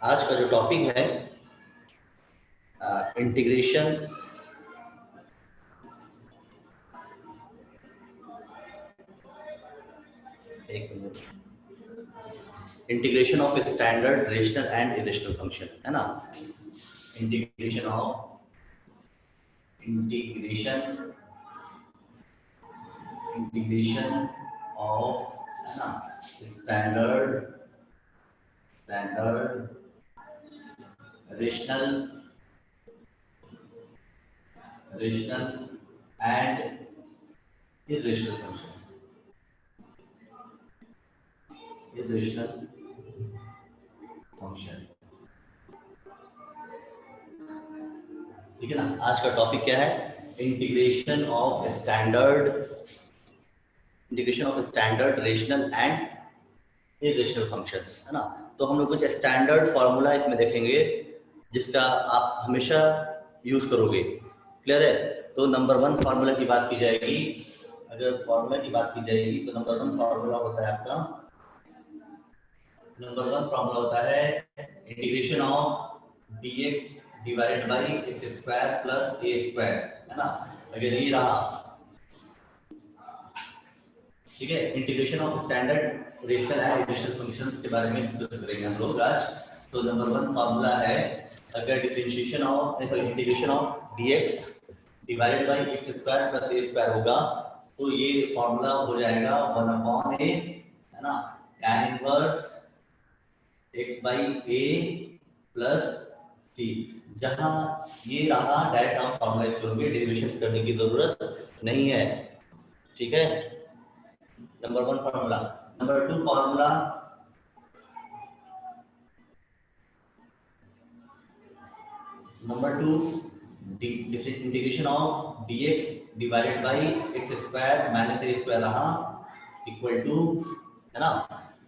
आज का जो टॉपिक है integration integration of standard rational and irrational function, है ना। इंटीग्रेशन ऑफ इंटीग्रेशन ऑफ, है ना, standard rational and irrational function, ठीक है ना। आज का टॉपिक क्या है? Integration of standard rational and irrational function, है ना। तो हम लोग कुछ स्टैंडर्ड फार्मूला इसमें देखेंगे जिसका आप हमेशा यूज करोगे। क्लियर है? तो नंबर 1 फार्मूला की बात की जाएगी। अगर फार्मूला की बात की जाएगी तो नंबर 1 फार्मूला होता है आपका, integration of dx divided by x square plus A square, है ना। अगर ये रहा, ठीक है, integration of standard rational and irrational functions के बारे में डिस्कस करेंगे हम लोग आज। तो नंबर 1 फार्मूला है, अगर integration of dx divided by x square plus A square होगा तो ये फार्मूला हो जाएगा 1/a, है ना, tan inverse x by A plus c. जहां ये रहा डायरेक्ट आप फार्मूला यूज करोगे, डेरिवेशन करने की जरूरत नहीं है, ठीक है। Number 1 formula. नंबर 2 फार्मूला, integration of dx divided by x square minus A square रहा इक्वल टू, है ना।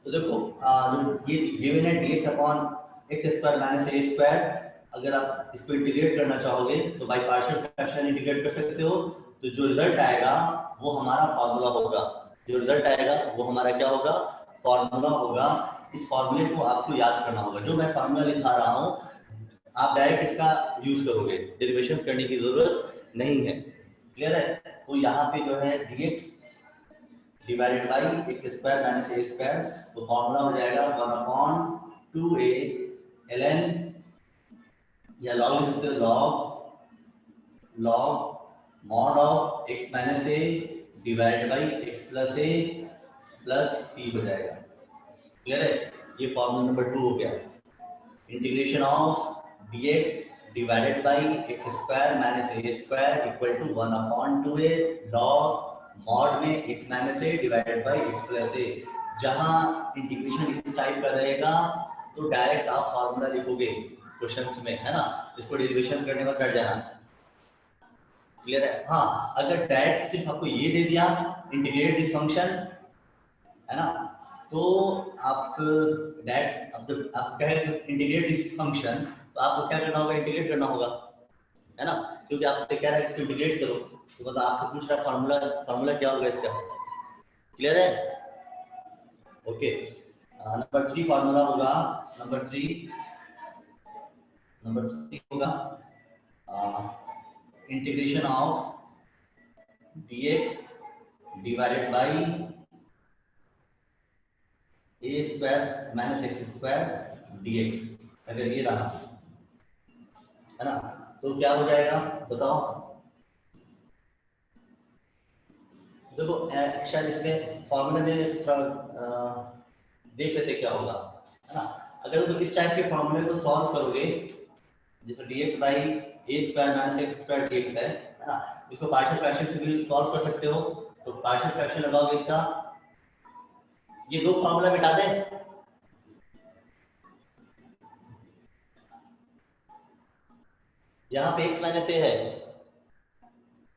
तो देखो ये गिवन है dx upon x square minus ए स्क्वायर। अगर आप इसको इंटीग्रेट करना चाहोगे तो बाय पार्शियल फ्रैक्शन इंटीग्रेट कर सकते हो। तो जो रिजल्ट आएगा वो हमारा फार्मूला होगा। वो हमारा क्या होगा? फार्मूला होगा। इस फार्मूले को आपको याद करना होगा। जो मैं फार्मूला लिखा रहा हूँ आप डायरेक्ट इसका यूज करोगे, डेरिवेशंस करने की जरूरत नहीं है। क्लियर है? तो यहाँ पे जो है dx divided by x square minus A square, तो फॉर्मूला हो जाएगा 1/2a ln, या लॉग लिख सकते हो, log mod of x minus a divided by x plus a plus c हो जाएगा। क्लियर है? ये फॉर्मूला नंबर 2 हो गया। Integration of dx divided by x square minus A square equal to 1/2a log mod में x minus a divided by x plus a. जहां integration इस type का रहेगा तो डायरेक्ट आप फार्मूला लिखोगे क्वेश्चंस में, है ना। इसको डेरिवेशन करने में कट जाना। क्लियर है? हाँ, अगर डायरेक्ट सिर्फ आपको ये दे दिया इंटीग्रेट दिस फंक्शन, है ना, तो आप डायरेक्ट आप कहे इंटीग्रेट दिस फंक्शन, तो आपको क्या करना होगा? इंटीग्रेट करना होगा, है ना, क्योंकि आपसे कह रहा है इसको इंटीग्रेट करो। तो मतलब आपसे पूछ रहा है फार्मूला क्या होगा इसका। क्लियर है? ओके। नंबर 3 फार्मूला होगा, नंबर 3 होगा integration of dx divided by A square minus x square dx। अगर ये रहा, है ना, तो क्या हो जाएगा बताओ। देखो शायद इसमें फॉर्मूले में थोड़ा देख लेते क्या होगा, है ना। अगर तुम इस टाइप के फॉर्मूले को सॉल्व करोगे, जैसे dx by A square minus x square dx है ना, इसको पार्शियल फ्रैक्शन से भी सॉल्व कर सकते हो। तो पार्शियल फ्रैक्शन लगाओगे इसका, ये दो फॉर्मूला मिटा दें। यहाँ पे x माइनस ए है,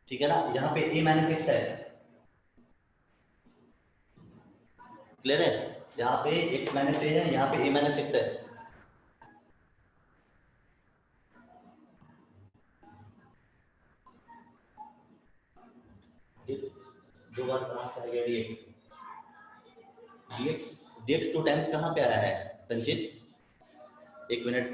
ठीक है ना, यहाँ पे a माइनस एक्स है। क्लियर है? यहाँ पे x माइनस ए है, यहाँ पे a माइनस एक्स है। दो बार कहाँ से आ गया dx? dx 2 टाइम्स कहाँ पे आया है संचित? एक minute.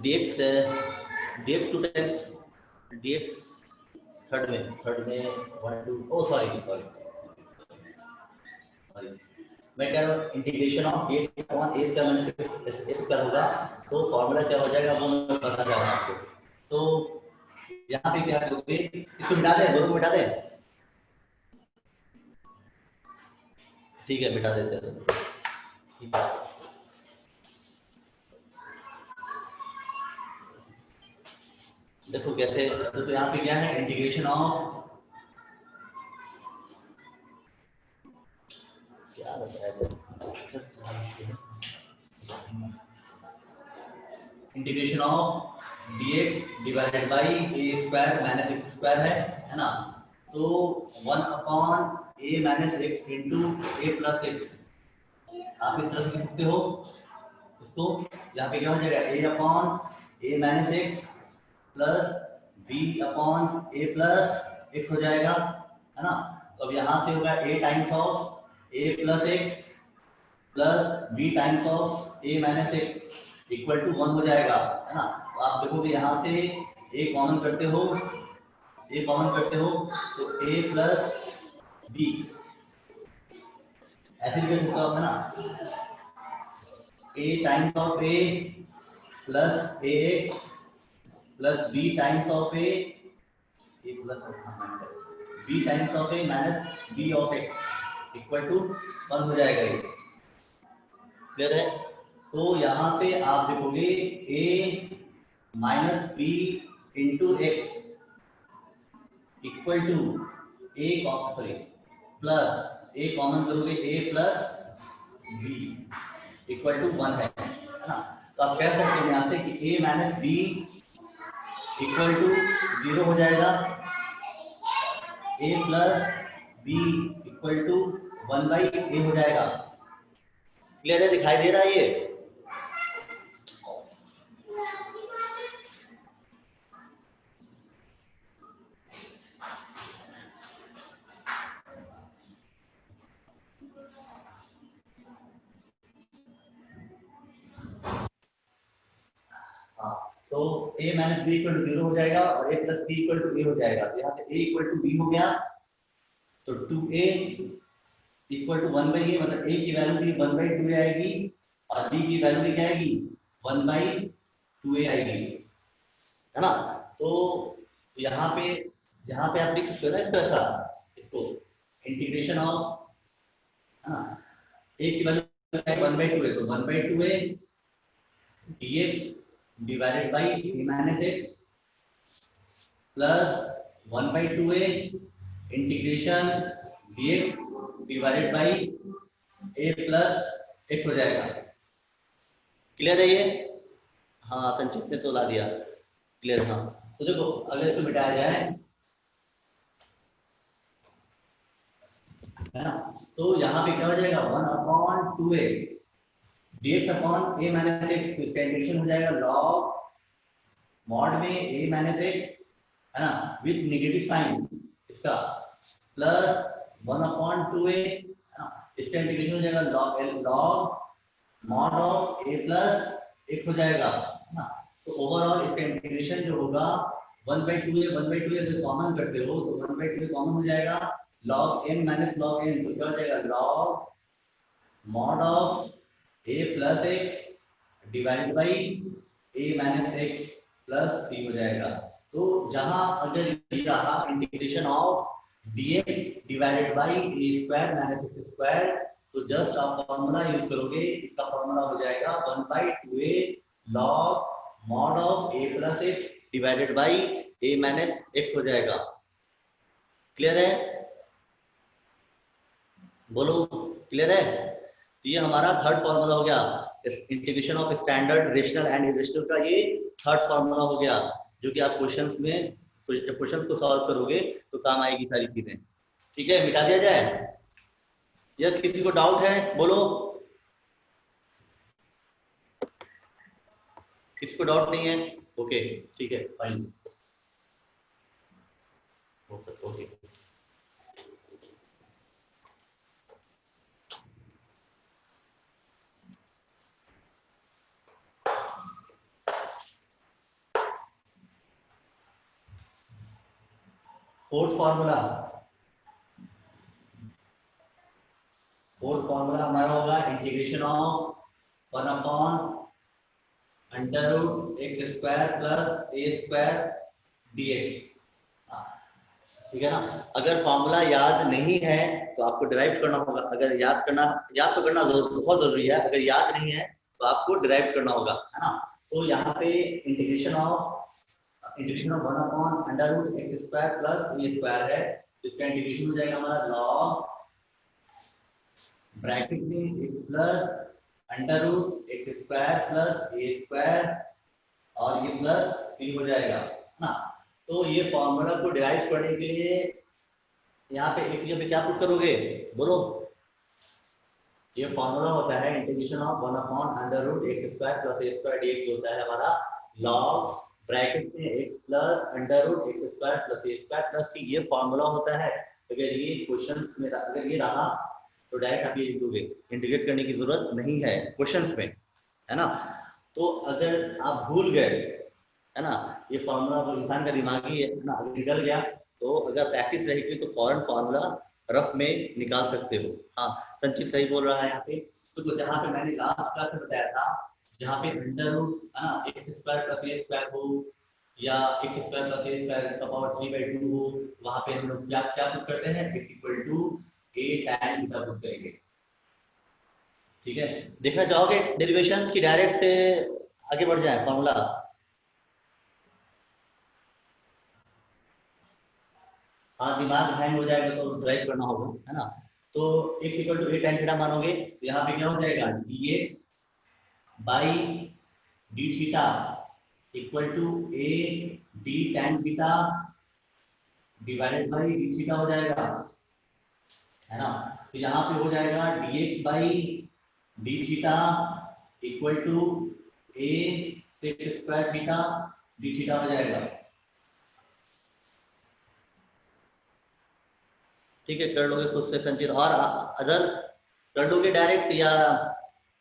dx dx two times dx third में 1 2 ओ सॉरी सॉरी सॉरी, मैं कह रहा हूँ इंटीग्रेशन ऑफ ए अपॉन ए का मैंने क्या होगा, तो फॉर्मूला क्या हो जाएगा वो मैं बताना चाह रहा हूँ आपको। तो यहाँ पे क्या करोगे, इसको मिटा दें, दोनों को मिटा दें, ठीक है मिटा देते हैं। ठीक है, देखो कैसे, तो यहाँ पे क्या है, इंटीग्रेशन ऑफ क्या बताया, integration of dx divided by A square minus x square है ना। तो 1 upon a minus x into A plus x, आप इस तरह से लिख सकते हो इसको। यहाँ पे क्या हो जाएगा, a upon a minus x plus b upon a plus x हो जाएगा, है ना। तो अब यहाँ से होगा a times of a plus x plus b times of a minus x equal to 1 हो जाएगा, है ना। तो आप देखोगे यहाँ से ए कॉमन करते हो, ए कॉमन करते हो तो ए प्लस बी ऐसे लिख सकते हो आप, है ना। A times of a plus a x plus b times of a plus b times of a minus b of x equal to 1 हो जाएगा ये, क्लियर है। तो यहाँ से आप देखोगे a minus B into X equal to A sorry plus A common करोगे a plus B equal to 1 है ना। तो आप कह सकते हैं यहाँ से कि a minus B equal to 0 हो जाएगा, a plus B equal to 1/a हो जाएगा, क्लियर है, दिखाई दे रहा है ये। हाँ, तो a minus B equal to 0 हो जाएगा और a plus B equal to a हो जाएगा। तो यहाँ से a इक्वल टू b हो गया, तो 2a इक्वल टू 1/a, मतलब a की वैल्यू भी 1/2 आएगी और b की वैल्यू भी क्या आएगी, 1/2a आएगी, है ना। तो यहाँ पे आप लिख सकते हो ना इसको ऐसा, इसको इंटीग्रेशन ऑफ, है ना, a की वैल्यू 1/2 है, तो 1/2a dx divided by a minus x plus 1/2a integration dx divided by a plus x हो जाएगा, क्लियर है ये। हाँ संचित ने तो ला दिया, क्लियर। हाँ तो देखो अगर इसको मिटाया जाए, है ना, तो यहाँ पे क्या हो जाएगा 1/2a dx upon a minus x, तो इसका इंटीग्रेशन हो जाएगा लॉग मॉड में a माइनस x, है ना, विथ नेगेटिव साइन इसका, प्लस 1/2a, है ना, इसका इंटीग्रेशन हो जाएगा log mod of a plus x हो जाएगा, है ना। तो ओवरऑल इसका इंटीग्रेशन जो होगा 1/2a अगर कॉमन करते हो तो 1/2 कॉमन हो जाएगा, log n minus log n, तो क्या हो जाएगा log mod of a plus x divided by a minus x plus b हो जाएगा। तो जहां अगर ये रहा integration of dx divided by a square minus x square, तो जस्ट आप फॉर्मूला यूज करोगे, इसका फॉर्मूला हो जाएगा 1/2a log mod of a plus x divided by a minus x हो जाएगा, क्लियर है, बोलो क्लियर है। तो ये हमारा थर्ड फॉर्मूला हो गया, integration of standard rational and irrational का, ये थर्ड फॉर्मूला हो गया, जो कि आप क्वेश्चंस में क्वेश्चंस को सॉल्व करोगे तो काम आएगी सारी चीजें, ठीक है। मिटा दिया जाए, यस किसी को डाउट है बोलो, किसी को डाउट नहीं है, ओके ठीक है फाइन, ओके। फोर्थ फॉर्मूला हमारा होगा integration of 1 upon under root x square plus A square dx। ठीक है ना। अगर फॉर्मूला याद नहीं है तो आपको डिराइव करना होगा। अगर याद तो करना बहुत जरूरी है। अगर याद नहीं है तो आपको डिराइव करना होगा, है ना। तो यहाँ पे integration of 1 upon under root x square plus A square है। इसका इंटीग्रेशन हो जाएगा हमारा लॉग ब्रैकेट में x plus under root x square plus ए स्क्वायर और ये प्लस 3 हो जाएगा ना। तो ये फॉर्मूला को डिराइव करने के लिए यहाँ पे एक जगह पे क्या पुट करोगे, बोलो। ये फॉर्मूला होता है integration of 1 upon under root x square plus A square dx होता है हमारा लॉग ब्रैकेट में x plus under root x square plus ए स्क्वायर प्लस सी। ये फॉर्मूला होता है। अगर ये क्वेश्चन में अगर ये रहा तो डायरेक्ट आप ये लिख दोगे, इंटीग्रेट करने की जरूरत नहीं है क्वेश्चंस में, है ना। तो अगर आप भूल गए, है ना, ये फॉर्मूला तो इंसान का दिमागी है ना, अगर निकल गया तो अगर प्रैक्टिस रहेगी तो फौरन फॉर्मूला रफ में निकाल सकते हो। हाँ, संचित सही बोल रहा है यहाँ पे। तो जहाँ पे मैंने लास्ट क्लास में बताया था, जहाँ पे अंडर रूट है ना एक्स स्क्वायर प्लस ए स्क्वायर हो या एक्स स्क्वायर प्लस ए स्क्वायर का पावर 3/2 हो, वहाँ पे हम लोग क्या क्या पुट करते हैं, x equal to a tan theta put करेंगे। ठीक है, देखना चाहोगे डेरिवेशंस की डायरेक्ट आगे बढ़ जाए फॉर्मूला। हाँ, दिमाग हैंग हो जाएगा तो ड्राइव करना होगा, है ना। तो x equal to a tan theta मानोगे तो यहाँ पे क्या हो जाएगा, dx by D theta equal to a d tan theta divided by D theta हो जाएगा, है ना। तो यहाँ पे हो जाएगा dx by D theta equal to a sec square theta D theta हो जाएगा। ठीक है, कर लोगे खुद से संचित, और अदर कर लोगे डायरेक्ट या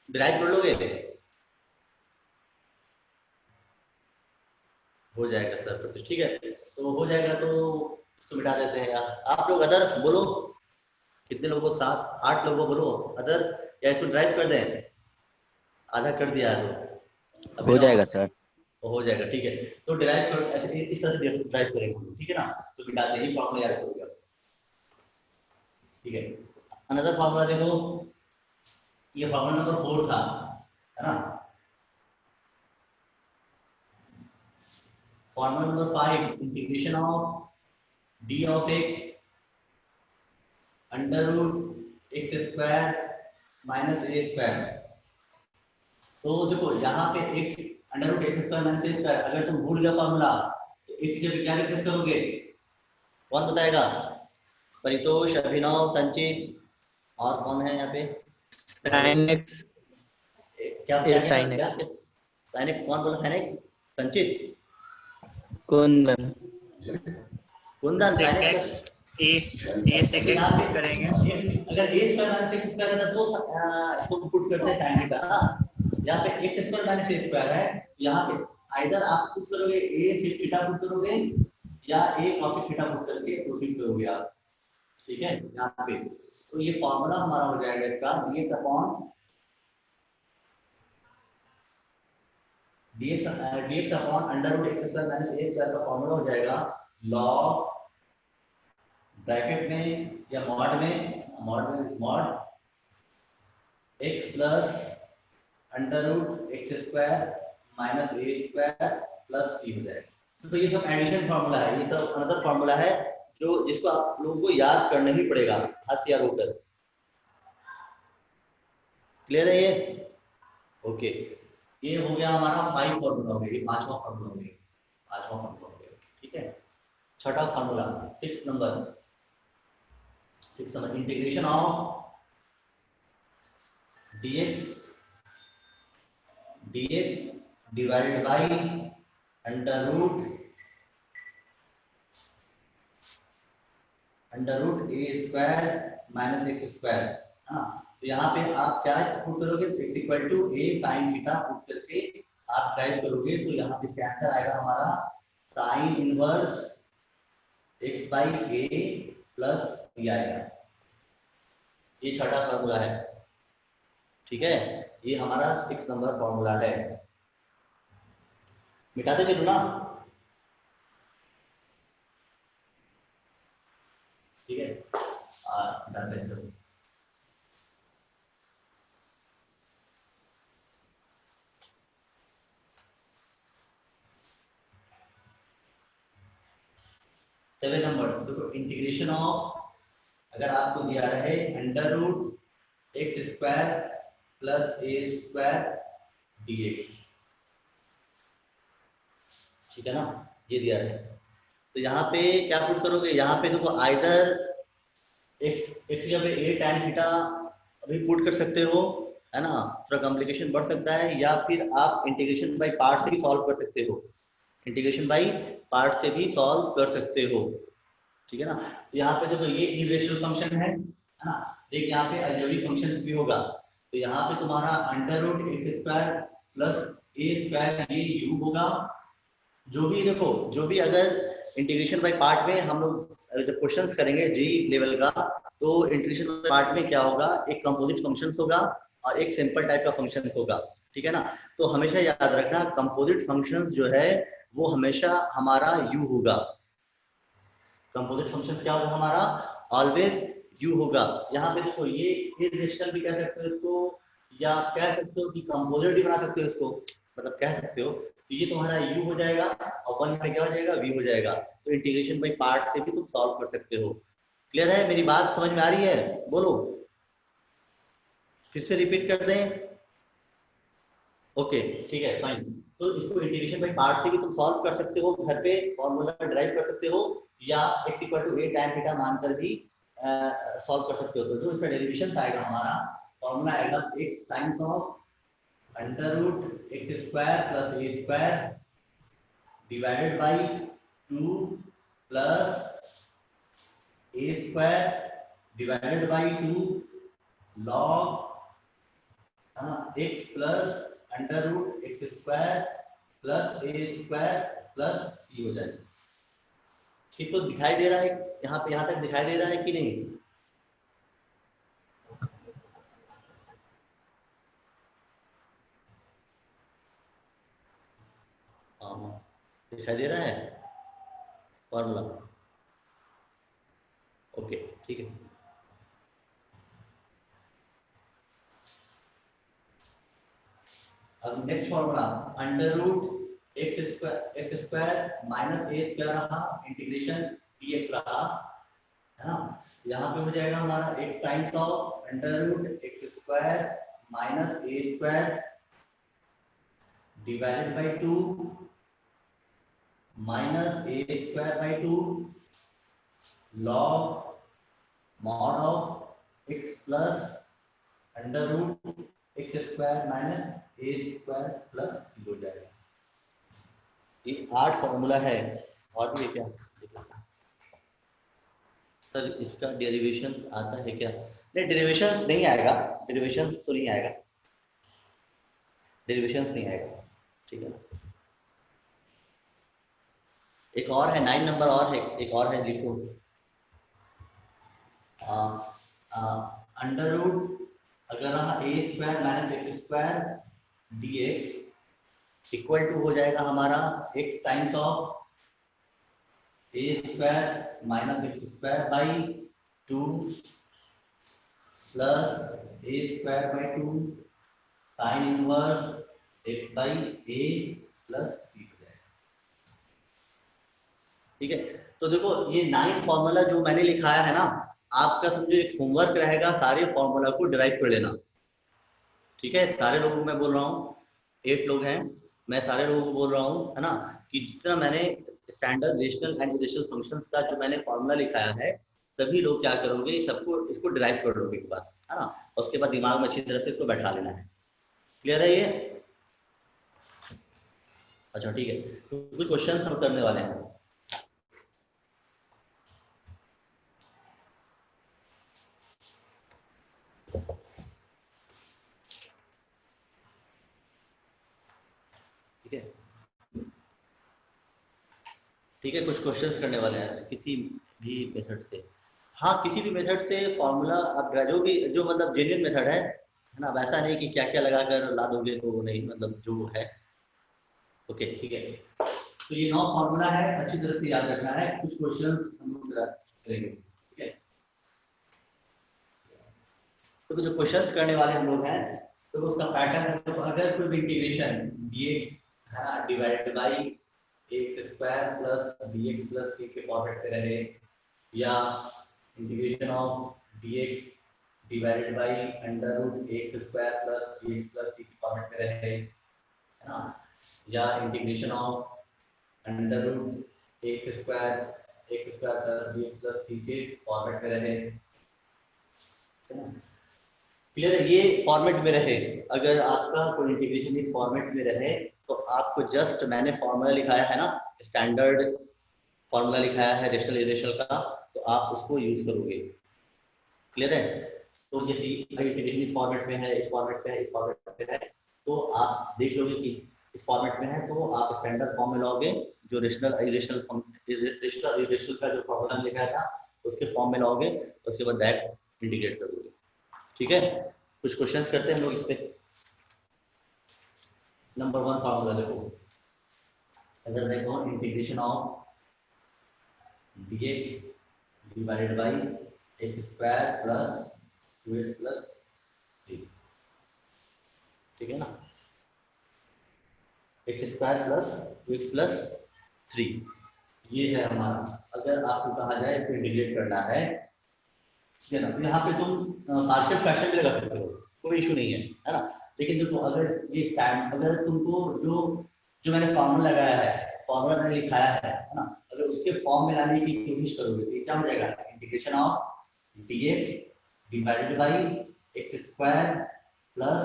डिराइव कर लोगे, हो जाएगा सर। तो ठीक है, तो हो जाएगा तो इसको मिटा देते हैं यार। आप लोग अदर बोलो, कितने लोगों को, 7-8 लोगों को बोलो अदर, या इसको ड्राइव कर दें। आधा कर दिया तो हो जाएगा सर, हो जाएगा। ठीक है, तो डिराइव कर ऐसे इस तरह से ड्राइव करेंगे, ठीक है ना। तो मिटाते ही फॉर्मूला याद हो गया। ठीक है, अनदर फॉर्मूला देखो, ये फॉर्मूला नंबर 4 था, है ना। Formula number 5 integration of D of x under root x square minus A square. तो देखो यहाँ पे x under root x square minus ए स्क्वायर, अगर तुम भूल गए फॉर्मूला तो इस जगह क्या रिप्लेस करोगे, कौन बताएगा। परितोष, अभिनव, संचित और कौन है यहाँ पे, sin x क्या a sin x, sin x कौन बोला, sin x संचित, Kundan Kundan sec x a sec x put करेंगे। अगर a square minus x square है तो इसको पुट करते हैं sin थीटा ना। यहाँ पे x square minus a square है, यहाँ पे आइदर आप पुट करोगे a sec थीटा पुट करोगे या a cos थीटा पुट करके प्रोसीड करोगे आप। ठीक है, यहाँ पे तो ये फॉर्मूला हमारा हो जाएगा इसका dx upon dx upon under root x square minus ए स्क्वायर का फॉर्मूला हो जाएगा लॉग ब्रैकेट में या mod x plus under root x square minus ए स्क्वायर प्लस सी हो जाएगा। तो ये सब एडिशन फॉर्मूला है, ये सब अनदर फॉर्मूला है जो जिसको आप लोगों को याद करना ही पड़ेगा हाथ से याद होकर। क्लियर है ये, ओके। ये हो गया हमारा 5 फॉर्मूला हो गया, ये 5वां फॉर्मूला हो गया। ठीक है, छठा formula 6 number integration of dx divided by under root A square minus x square. हाँ, तो यहाँ पे आप क्या पुट करोगे, x equal to a sin theta put करके आप ड्राइव करोगे तो यहाँ पे क्या आंसर आएगा हमारा, sine inverse x by A plus B आएगा। ये छठा फॉर्मूला है, ठीक है। ये हमारा 6 नंबर फॉर्मूला है। मिटाते चलो ना, ठीक है। मिटाते चलो। सेवन नंबर देखो, इंटीग्रेशन ऑफ, अगर आपको दिया रहे under root x square plus ए स्क्वायर dx, ठीक है ना, ये दिया है। तो यहाँ पे क्या पुट करोगे, यहाँ पे देखो आइदर एक्स एक्स जब ए tan थीटा अभी पुट कर सकते हो, है ना, थोड़ा कॉम्प्लिकेशन बढ़ सकता है, या फिर आप इंटीग्रेशन बाय पार्ट से भी सॉल्व कर सकते हो, इंटीग्रेशन बाय पार्ट से भी सॉल्व कर सकते हो, ठीक है ना। तो यहाँ पे देखो ये इरेशनल फंक्शन है ना, एक यहाँ पे अलजेब्रिक फंक्शन भी होगा। तो यहाँ पे तुम्हारा under root x square plus ए स्क्वायर ये यू होगा। जो भी देखो, जो भी अगर इंटीग्रेशन बाय पार्ट में हम लोग जब क्वेश्चंस करेंगे जी लेवल का, तो इंटीग्रेशन बाय पार्ट में क्या होगा, एक कंपोजिट फंक्शंस होगा और एक सिंपल टाइप का फंक्शन होगा, ठीक है ना। तो हमेशा याद रखना कंपोजिट फंक्शंस जो है वो हमेशा हमारा यू होगा। कंपोजिट फंक्शन क्या होगा हमारा, ऑलवेज यू होगा। यहाँ पे देखो ये इरेशनल भी कह सकते हो इसको, या कह सकते हो कि कंपोजिट भी बना सकते हो इसको, मतलब कह सकते हो। तो ये तुम्हारा यू हो जाएगा और वन पे क्या हो जाएगा, वी हो जाएगा। तो इंटीग्रेशन बाय पार्ट से भी तुम सॉल्व कर सकते हो। क्लियर है, मेरी बात समझ में आ रही है, बोलो, फिर से रिपीट कर दें। ओके, ठीक है, फाइन। तो इसको इंटीग्रेशन बाय पार्ट से भी तुम सॉल्व कर सकते हो, घर पे फॉर्मूला ड्राइव कर सकते हो, या x equal to A tan theta मानकर भी सॉल्व कर सकते हो। तो जो इसका डेरिवेशन आएगा हमारा, फॉर्मूला आएगा x times of under root x square plus A square divided by 2 plus A square divided by 2 log x plus under root x square plus A square plus c हो जाएगा। ठीक, तो दिखाई दे रहा है यहाँ पे, यहाँ तक दिखाई दे रहा है कि नहीं? हाँ, दिखाई दे रहा है फॉर्मूला। ओके, ठीक है। अब next formula, under root x square minus ए स्क्वायर रहा, इंटीग्रेशन dx रहा, है ना। यहाँ पे हो जाएगा हमारा x times of under root x square minus A square divided by 2 minus A square by 2 log mod of x plus under root x square minus A square plus हो जाएगा। ये 8 फॉर्मूला है, और भी है क्या सर? इसका derivation आता है क्या? नहीं, डेरिवेशन नहीं आएगा, डेरिवेशन तो नहीं आएगा, डेरिवेशन नहीं आएगा, ठीक है ना। एक और है 9 नंबर, और है एक और है, लिखो अंडर रूट, अगर रहा a square minus x square d x equal to हो जाएगा हमारा x times of a square minus x square by 2 plus A square by 2 sine inverse x by A plus c हो जाएगा, ठीक है। तो देखो ये 9 फॉर्मूला जो मैंने लिखाया है ना, आपका समझो एक होमवर्क रहेगा, सारे फॉर्मूला को डिराइव कर लेना, ठीक है। सारे लोगों को मैं बोल रहा हूँ, 8 लोग हैं, मैं सारे लोगों को बोल रहा हूँ, है ना, कि जितना मैंने standard rational and irrational functions का जो मैंने फॉर्मूला लिखाया है, सभी लोग क्या करोगे, सबको इसको डिराइव कर लोगे एक बार, है ना, और उसके बाद दिमाग में अच्छी तरह से इसको बैठा लेना है। क्लियर है ये? अच्छा, ठीक है, तो कुछ क्वेश्चन हम करने वाले हैं। ठीक है, ठीक है, कुछ क्वेश्चंस करने वाले हैं किसी भी मेथड से। हाँ, किसी भी मेथड से फॉर्मूला आप जो भी जो मतलब जेन्युइन मेथड है ना, वैसा नहीं कि क्या क्या लगा कर ला दोगे तो नहीं, मतलब जो है। ओके ठीक है, तो ये 9 फॉर्मूला है, अच्छी तरह से याद रखना है। कुछ क्वेश्चंस हम लोग करेंगे, ठीक है। तो जो क्वेश्चंस करने वाले हम लोग हैं, तो उसका पैटर्न है। तो अगर कोई भी इंटीग्रेशन dx है ना divided by x square plus dx plus c के फॉर्मेट में रहे, या integration of dx divided by under root x square plus dx plus c के फॉर्मेट में रहे, है ना, या integration of under root x square plus dx plus c के फॉर्मेट में रहे, है ना। क्लियर है, ये फॉर्मेट में रहे। अगर आपका कोई इंटीग्रेशन इस फॉर्मेट में रहे तो आपको जस्ट मैंने फॉर्मूला लिखाया है ना, स्टैंडर्ड फॉर्मूला लिखाया है रेशनल इरेशनल का, तो आप उसको यूज करोगे। क्लियर है, तो जैसे इंटीग्रेशन इस फॉर्मेट में है, इस फॉर्मेट में है, इस फॉर्मेट में है, तो आप देख लोगे कि इस फॉर्मेट में है तो आप स्टैंडर्ड फॉर्म में लाओगे, जो रेशनल इरेशनल का जो फॉर्मूला लिखा था उसके फॉर्म में लाओगे, उसके बाद डायरेक्ट इंटीग्रेट करोगे। ठीक है, कुछ क्वेश्चंस करते हैं हम लोग इस पे। नंबर 1 फॉर्मूला देखो, अगर मैं कहूँ integration of dx divided by x square plus 2x plus 3, ठीक है ना, x square plus 2x plus 3, ये है हमारा। अगर आपको कहा जाए इसको इंटीग्रेट करना है, ठीक है ना, तो यहाँ पे तुम पार्शियल फ्रैक्शन भी लगा सकते हो, कोई इशू नहीं है ना। लेकिन देखो अगर ये स्टैंड, अगर तुमको जो जो मैंने फॉर्मूला लगाया है, फॉर्मूला मैंने लिखाया है ना, अगर उसके फॉर्म में लाने की कोशिश करोगे तो ये क्या हो जाएगा, integration of dx divided by x square plus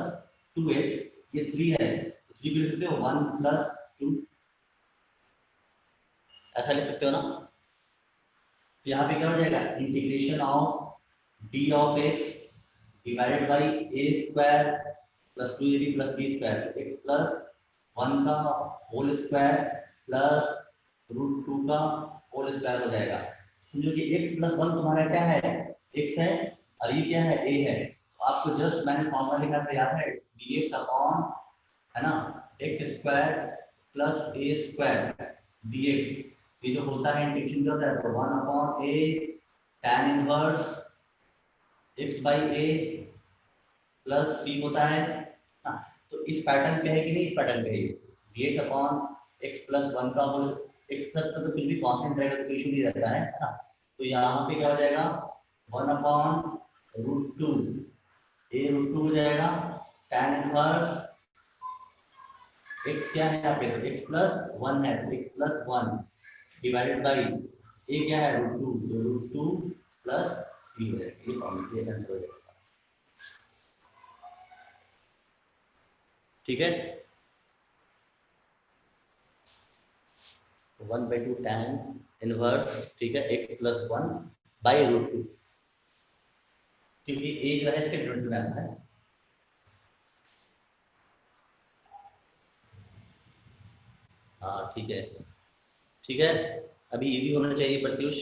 2x, ये 3 है तो 3 भी लिख सकते हो, 1 प्लस 2, ऐसा लिख सकते हो ना। तो यहाँ पे क्या हो जाएगा, integration of d of x divided by A square plus 2ab plus B square, X plus 1 का होल स्क्वायर प्लस रूट 2 का होल स्क्वायर हो जाएगा। समझो कि x प्लस 1 तुम्हारा क्या है, x है, और ये क्या है, a है। तो आपको जस्ट मैंने फॉर्मूला लिखा था याद है, dx अपॉन, है ना, एक्स स्क्वायर प्लस ए स्क्वायर dx, ये जो होता है इंटीग्रेशन क्या होता है, तो 1 upon a tan inverse x by A plus b होता है ना। तो इस पैटर्न पे है कि नहीं, इस पैटर्न पे है, dx अपॉन x प्लस 1 का होल, x तक तो कुछ भी कांस्टेंट रहेगा तो कोई इशू नहीं रहता है ना। तो यहाँ पे क्या हो जाएगा, 1 अपॉन रूट 2, a रूट 2 हो जाएगा, tan इनवर्स x क्या है यहाँ पे, तो x प्लस 1 है, तो x plus 1 divided by a क्या है, रूट 2, तो रूट 2 प्लस 3 हो जाएगा। ये फॉर्मूला ये आंसर हो जाएगा, ठीक है। 1/2 tan इनवर्स, ठीक है, x प्लस 1 बाई रूट 2, क्योंकि a जो है इसके डिनोमिनेटर में आता है। हाँ ठीक है, ठीक है, अभी ये भी होना चाहिए प्रत्युष,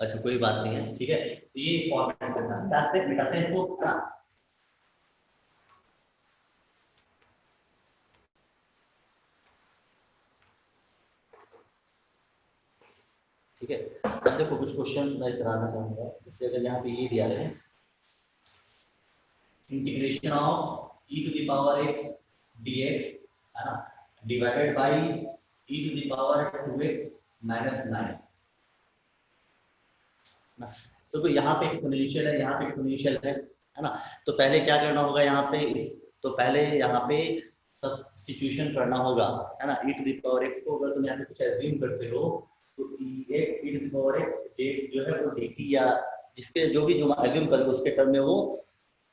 अच्छा कोई बात नहीं है, ठीक है। तो ये फॉर्मेट करना चाहते मिटाते हैं इसको ना, ठीक है। अब देखो कुछ क्वेश्चन मैं कराना चाहूंगा, जैसे अगर यहाँ पे ये दिया है integration of e to the power x dx, है ना, divided by e to the power 2x minus 9 ना। तो यहाँ पे एक्सपोनेंशियल है, यहाँ पे एक्सपोनेंशियल है ना। तो पहले क्या करना होगा यहाँ पे, तो पहले यहाँ पे सब्स्टिट्यूशन करना होगा, है ना। e to the power x को अगर तुम यहाँ पे कुछ एज्यूम करते हो तो e to the power x जो है वो dt, या जिसके जो भी जो एज्यूम करोगे उसके टर्म में वो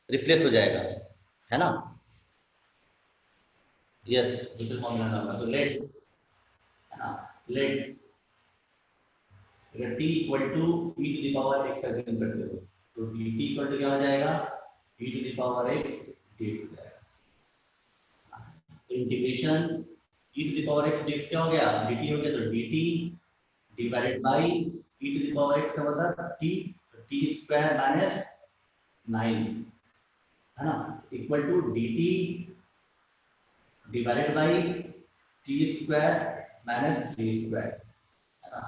रिप्लेस हो जाएगा, है ना। यस, दूसरे फॉर्मूला होगा, तो लेट, है ना, लेट अगर t equal to e to the power x assume करते हो तो dt इक्वल टू क्या हो जाएगा, e to the power x dt हो जाएगा। Integration e to the power x dx क्या हो गया, dt हो गया, तो dt divided by e to the power x का मतलब t, t स्क्वायर माइनस 9 है ना, equal to dt divided by T square minus 3 square है ना।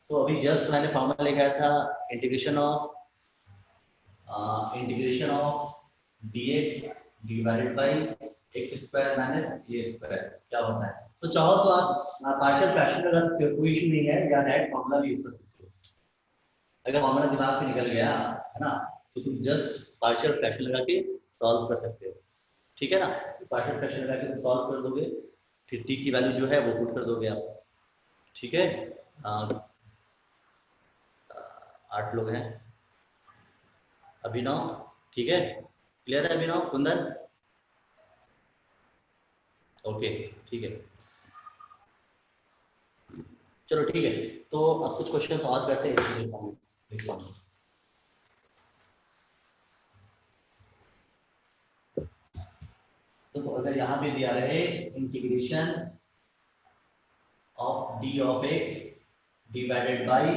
तो अभी जस्ट मैंने फॉर्मूला लिखा था integration of dx divided by x square minus A square क्या होता है। तो चाहो तो आप पार्शियल फ्रैक्शन लगा सकते हो, कोई इशू नहीं है, या डायरेक्ट फॉर्मूला भी यूज कर सकते हो। अगर फॉर्मूला दिमाग से निकल गया है ना, तो तुम जस्ट पार्शियल फ्रैक्शन लगा के सॉल्व कर सकते हो, ठीक है ना। पार्शियल फ्रैक्शन लगा के तुम सॉल्व कर दोगे, फिर टी की वैल्यू जो है वो पुट कर दोगे आप, ठीक है। 8 लोग हैं, अभिनव ठीक है, क्लियर है अभिनव, कुंदन ओके ठीक है, चलो ठीक है। तो अब कुछ क्वेश्चन सॉल्व करते हैं। तो अगर यहाँ पे दिया रहे integration of D of x divided by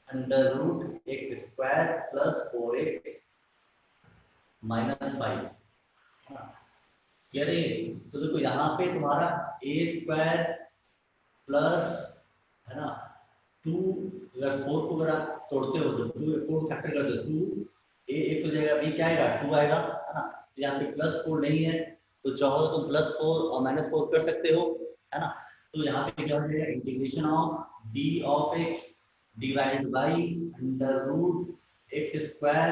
under root x square plus 4x minus 5, कह रहे हैं। तो देखो यहाँ पे तुम्हारा ए स्क्वायर प्लस है ना 2, अगर 4 को अगर आप तोड़ते हो तो 2 4 फैक्टर कर दो, 2 ए एक हो जाएगा, बी क्या आएगा 2 आएगा है ना। तो यहाँ पे प्लस 4 नहीं है, तो चाहो तो प्लस 4 और माइनस 4 कर सकते हो है ना। तो यहाँ पे क्या हो जाएगा integration of D of x divided by under root x square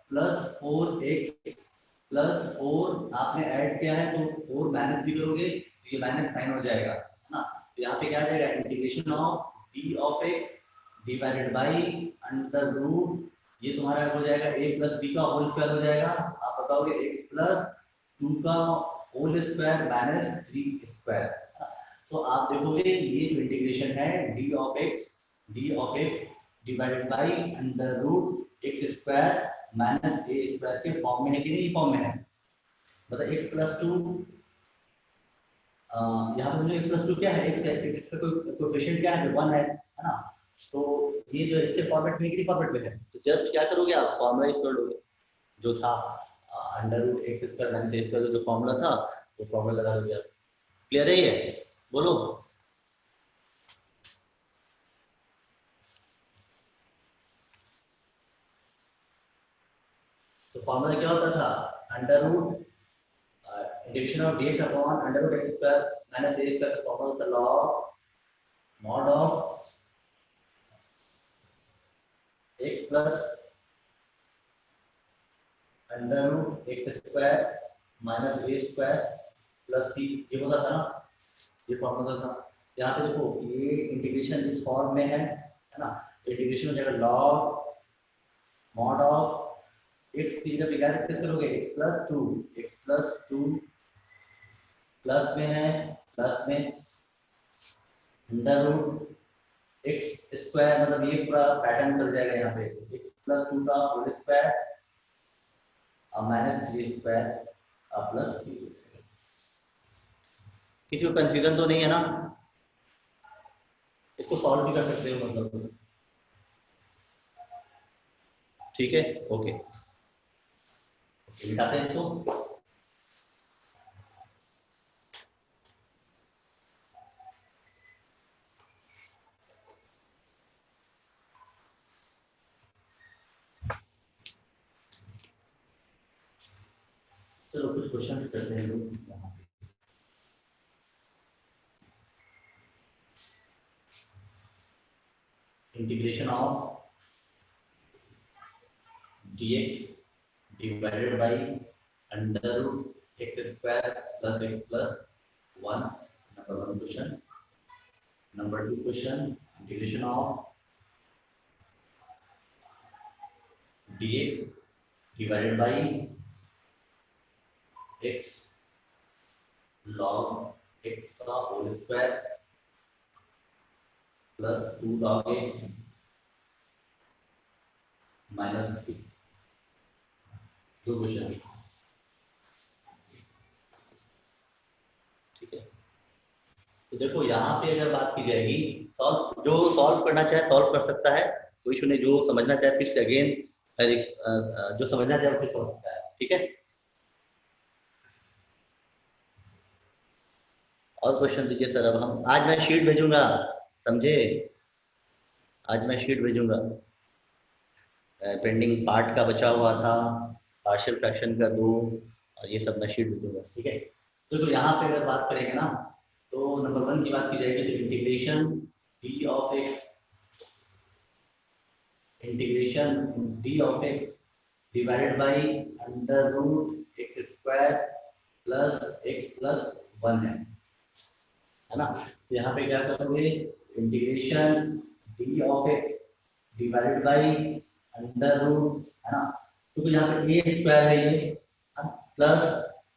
plus 4x plus 4 आपने ऐड किया है तो 4 माइनस भी करोगे तो ये माइनस साइन हो जाएगा है ना। तो यहाँ पे क्या आ जाएगा integration of D of x divided by under root, ये तुम्हारा हो जाएगा a प्लस बी का होल स्क्वायर हो जाएगा, आप बताओगे x प्लस 2 का होल स्क्वायर माइनस 3 स्क्वायर। तो आप देखोगे ये जो इंटीग्रेशन है d of x divided by under root x square minus A square के फॉर्म में है कि नहीं, फॉर्म में है। मतलब x प्लस 2 यहाँ पर x प्लस 2 क्या है, x का कोएफिशिएंट क्या है 1 है ना। तो ये जो इसके फॉर्मेट में किसी फॉर्मेट में है, तो जस्ट क्या करोगे आप फॉर्मूला यूज कर लोगे जो था under root x square minus ए स्क्वायर जो फॉर्मूला था वो फॉर्मूला लगा दोगे आप। क्लियर है ये, बोलो। तो फॉर्मूला क्या होता था, under root integration of dx upon under root x square minus A square का फॉर्मूला होता है log mod of x plus under root x square minus A square plus c, ये होता था ना, ये फॉर्मूला था। यहाँ पे देखो ये इंटीग्रेशन इस फॉर्म में है ना। इंटीग्रेशन हो जाएगा लॉग मॉड ऑफ एक्स की जगह क्या रिप्लेस करोगे एक्स प्लस 2 प्लस में है प्लस में अंडर रूट एक्स स्क्वायर, मतलब ये पूरा पैटर्न चल जाएगा यहाँ पे एक्स प्लस 2 का होल स्क्वायर और माइनस 3 स्क्वायर प्लस 3। किसी को कंफ्यूजन तो नहीं है ना, इसको सॉल्व भी कर सकते हो मतलब, ठीक है ओके मिटाते हैं इसको। चलो कुछ क्वेश्चन करते हैं लोग यहाँ पे। Integration of dx divided by under root x square plus x plus 1, number 1 question. Number 2 question integration of dx divided by x log x का whole square plus 2 log x minus 3, दो question, ठीक है। तो देखो यहाँ पे अगर बात की जाएगी, सॉल्व जो सॉल्व करना चाहे सॉल्व कर सकता है, कोई इशू नहीं। जो समझना चाहे फिर से अगेन, जो समझना चाहे फिर समझ सकता है, ठीक है। और क्वेश्चन दीजिए सर। अब हम आज मैं शीट भेजूंगा, समझे? आज मैं शीट भेजूंगा, पेंडिंग पार्ट का बचा हुआ था, पार्शियल फ्रैक्शन का 2, और ये सब मैं शीट भेजूंगा, ठीक है। तो यहाँ पे अगर बात करेंगे ना, तो नंबर 1 की बात की जाएगी तो integration d of x divided by under root x square plus x plus 1 है ना। तो यहाँ पे क्या करोगे, integration d of x divided by under root, है ना। तो यहाँ पे ए स्क्वायर है ये, प्लस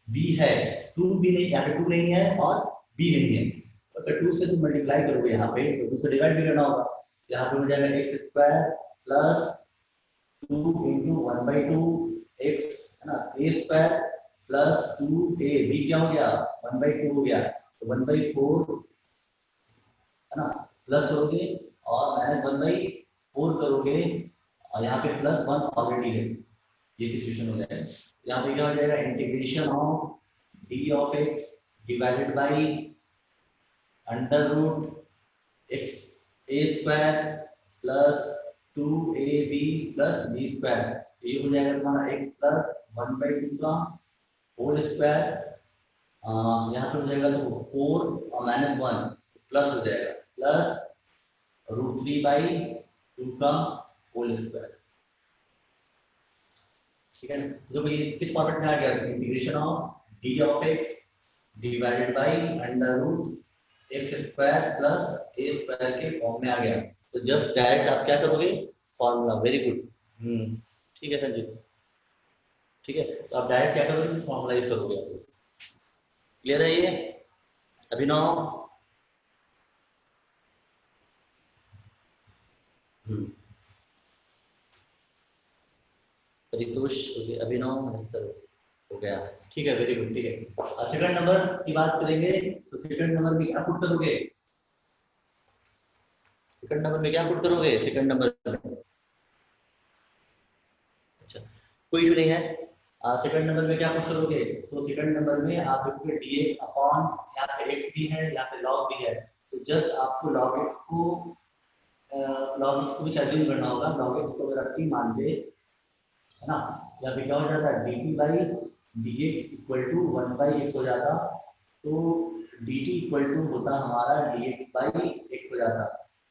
बी है, 2 भी नहीं, यहाँ पे 2 नहीं है और बी नहीं है। तो अगर 2 से तुम मल्टीप्लाई करोगे यहाँ पे, तो 2 से डिवाइड भी करना होगा। यहाँ पे हो जाएगा x square plus 2 into 1/2 x, है ना, ए स्क्वायर प्लस 2a, बी क्या हो गया 1/2 हो गया, तो 1/4, है ना, प्लस करोगे और माइनस 1/4 करोगे, और यहाँ पे प्लस 1 ऑलरेडी है, ये सिचुएशन हो जाएगा। यहाँ पे क्या हो जाएगा, integration of D of x divided by under root x a square plus 2ab plus B square, ये हो जाएगा तुम्हारा x प्लस 1/2 का होल स्क्वायर, यहाँ पे हो जाएगा तो 4 और माइनस 1 प्लस हो जाएगा, प्लस √3/2 का होल स्क्वायर, ठीक है। तो ये किस फॉर्मेट में आ गया, integration of D of x divided by under root x square plus A square के फॉर्म में आ गया। तो जस्ट डायरेक्ट आप क्या करोगे, फॉर्मूला, वेरी गुड, ठीक है संजीव, ठीक है। तो आप डायरेक्ट क्या करोगे, फॉर्मूला यूज करोगे। क्लियर है ये? अभिनव, परितोष, अभिनव हो गया, ठीक है, वेरी गुड, ठीक है। सेकंड नंबर की बात करेंगे, तो सेकंड नंबर में क्या पुट करोगे, सेकंड नंबर में क्या पुट करोगे, सेकंड नंबर में, अच्छा कोई इशू नहीं है। सेकंड नंबर में क्या पुट करोगे, तो सेकंड नंबर में आप लिखोगे dx अपॉन, यहाँ पे x भी है, यहाँ पे log भी है, तो जस्ट आपको log x को भी कैलकुलेट करना होगा। log x को अगर आप t मान दे, है ना, यहाँ पे क्या हो जाता है, dt by dx equal to 1/x हो जाता, तो dt इक्वल टू होता हमारा dx बाई x हो जाता।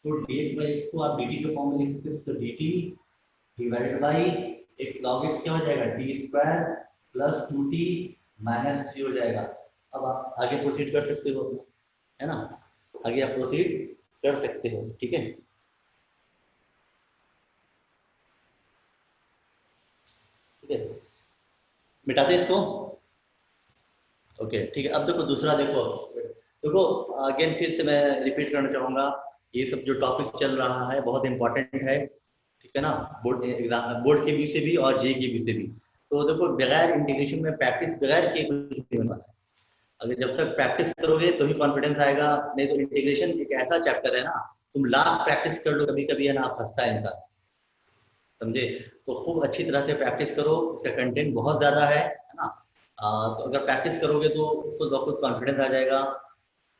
तो dx बाई x को आप dt के फॉर्म में लिख सकते हो, तो dt divided by x log x क्या हो जाएगा, t square plus 2t minus 3 हो जाएगा। अब आप आगे प्रोसीड कर सकते हो, है ना, आगे आप प्रोसीड कर सकते हो, ठीक है। ठीक है, मिटाते इसको, ओके, ठीक है। अब देखो दूसरा, देखो देखो अगेन फिर से मैं रिपीट करना चाहूँगा, ये सब जो टॉपिक चल रहा है बहुत इंपॉर्टेंट है, ठीक है ना, बोर्ड एग्जाम, बोर्ड के व्यू से भी और जे के व्यू से भी। तो देखो बगैर इंटीग्रेशन में प्रैक्टिस बगैर के कुछ नहीं होने वाला है। अगर जब तक प्रैक्टिस करोगे तो ही कॉन्फिडेंस आएगा, नहीं तो इंटीग्रेशन एक ऐसा चैप्टर है ना, तुम लाख प्रैक्टिस कर लो कभी कभी, है ना, फंसता है इंसान, समझे। तो खूब अच्छी तरह से प्रैक्टिस करो, इसका कंटेंट बहुत ज़्यादा है ना। तो अगर प्रैक्टिस करोगे तो खुद ब खुद कॉन्फिडेंस आ जाएगा।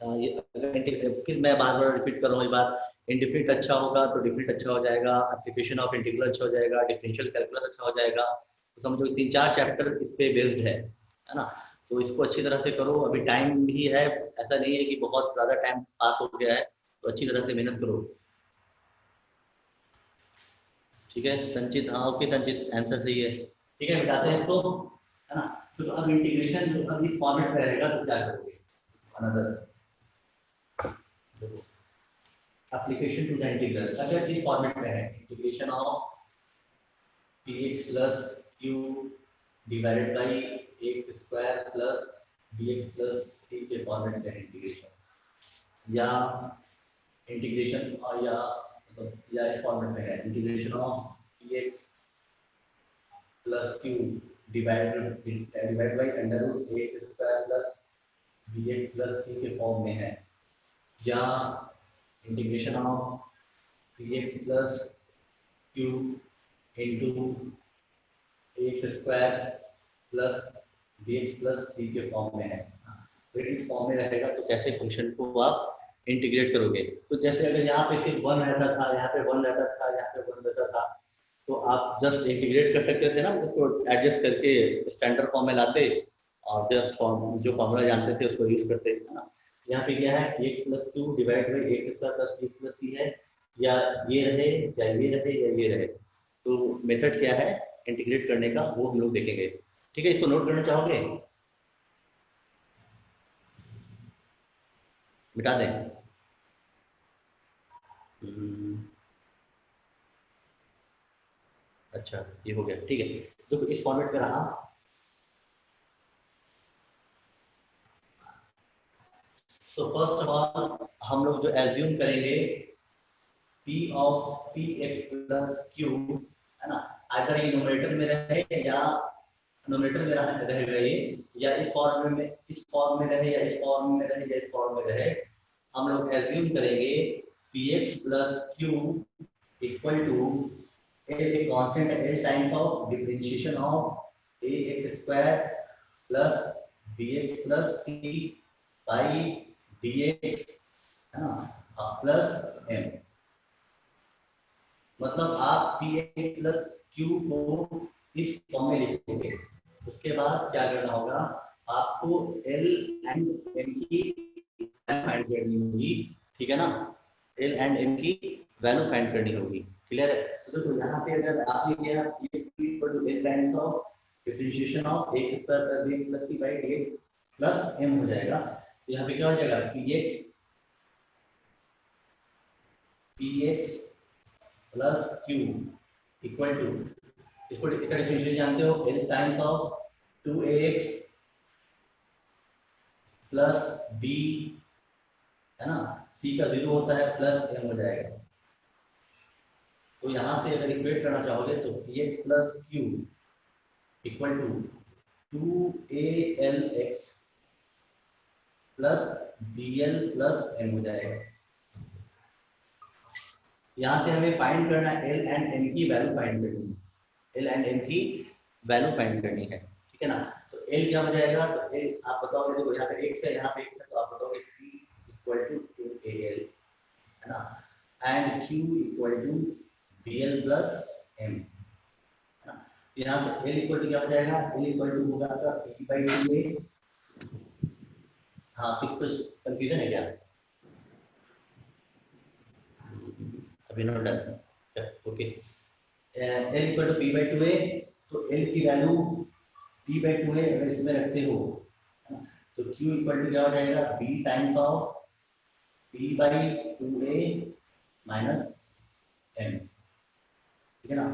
ये अगर फिर मैं बार बार रिपीट कर रहा हूँ ये बात, इंटीग्रेट अच्छा होगा तो डिफरेंट अच्छा हो जाएगा, एप्लीकेशन ऑफ इंटीग्रल अच्छा हो जाएगा, डिफरेंशियल कैलकुलस अच्छा हो जाएगा। तो समझो 3-4 चैप्टर इस पे बेस्ड है ना। तो इसको अच्छी तरह से करो, अभी टाइम भी है, ऐसा नहीं है कि बहुत ज़्यादा टाइम पास हो गया है, तो अच्छी तरह से मेहनत करो, ठीक है। संचित, हाँ ओके संचित, आंसर सही है, ठीक है, बताते हैं इसको, है ना। तो अब इंटीग्रेशन जो अब इस फॉर्मेट में रहेगा तो क्या करोगे, another application to the integral, अगर इस फॉर्मेट में है, integration of px plus q divided by x square plus dx plus c के फॉर्मेट में इंटीग्रेशन, या इंटीग्रेशन और या इस फॉर्मेट में है, integration of px plus q divide by under root x square plus bx plus c के form में है, या integration of p x plus q into x square plus b x plus सी के फॉर्म में है। फिर इस फॉर्म में रहेगा तो कैसे फंक्शन को आप इंटीग्रेट करोगे? तो जैसे अगर यहाँ पे सिर्फ वन रहता था, यहाँ पे वन रहता था, यहाँ पे वन रहता था, तो आप जस्ट इंटीग्रेट कर सकते थे ना, उसको एडजस्ट करके स्टैंडर्ड फॉर्म में लाते और जस्ट फॉर्म जो फॉर्मूला जानते थे उसको यूज करते है ना। यहाँ पे क्या है, x plus two divide by x square plus x plus c है, या ये रहे या ये रहे या ये रहे। तो मेथड क्या है इंटीग्रेट करने का, वो हम लोग देखेंगे। ठीक है, इसको नोट करना चाहोगे? मिटा दें? अच्छा ये हो गया, ठीक है। तो इस फॉर्मेट पे रहा। तो फर्स्ट ऑफ ऑल हम लोग जो एज्यूम करेंगे P of p x plus Q, है ना, अगर ये न्यूमरेटर में रहे या नोमिनेटर में रहेगा ये, या इस फॉर्म में रहे या इस फॉर्म में रहे या इस फॉर्म में रहे, हम लोग एज्यूम करेंगे px plus q equal to a constant l times of differentiation of a x square plus b x plus c by d x, है ना, प्लस एम। मतलब आप पी एक्स प्लस क्यू को इस फॉर्म में लिखोगे। उसके बाद क्या करना होगा, आपको एल एंड एम की फाइंड करनी होगी, ठीक है ना, एल एंड एम की वैल्यू फाइंड करनी होगी। क्लियर है? तो देखो यहाँ पे अगर आपने किया l times of differentiation of x square plus b plus c by d x plus m हो जाएगा। तो यहाँ पे क्या हो जाएगा, p x plus q equal to, इसको इसका डिफरेंशिएशन जानते हो, l times of 2ax plus b, है ना, सी का 0 होता है प्लस एम हो जाएगा। तो यहाँ से अगर इक्वेट करना चाहोगे तो px plus q equal to 2alx plus bl plus m हो जाएगा। यहाँ से हमें फाइंड करना है एल एंड एम की वैल्यू फाइंड करनी है, एल एंड एम की वैल्यू फाइंड करनी है, ठीक है ना। तो एल क्या हो जाएगा, तो एल आप बताओगे, देखो यहाँ पे x है, यहाँ पे x है, तो आप बताओगे p इक्वल टू 2al, है ना, and q equal to bl plus m, है ना। यहाँ से l इक्वल टू क्या हो जाएगा, l इक्वल टू होगा आपका p/2a। हाँ, कुछ कंफ्यूजन है क्या? अभी note done, okay. L equal to p/2a, तो एल की वैल्यू p/2a अगर इसमें रखते हो, तो q इक्वल टू क्या हो जाएगा, b times of p/2a minus m, ठीक है ना।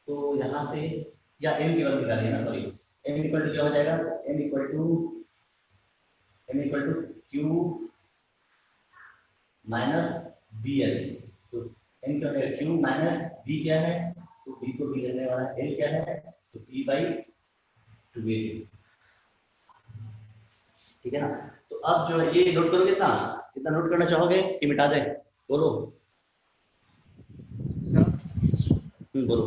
तो यहाँ से या m की वैल्यू निकालिए ना, सॉरी, m इक्वल टू क्या हो जाएगा, m equal to q minus bl। तो m क्या है, q माइनस b क्या है, तो b को b लेने वाला है, l क्या है, तो p/2a, ठीक है ना। तो अब जो है ये नोट करोगे, कितना कितना नोट करना चाहोगे कि मिटा दें? बोलो बोलो।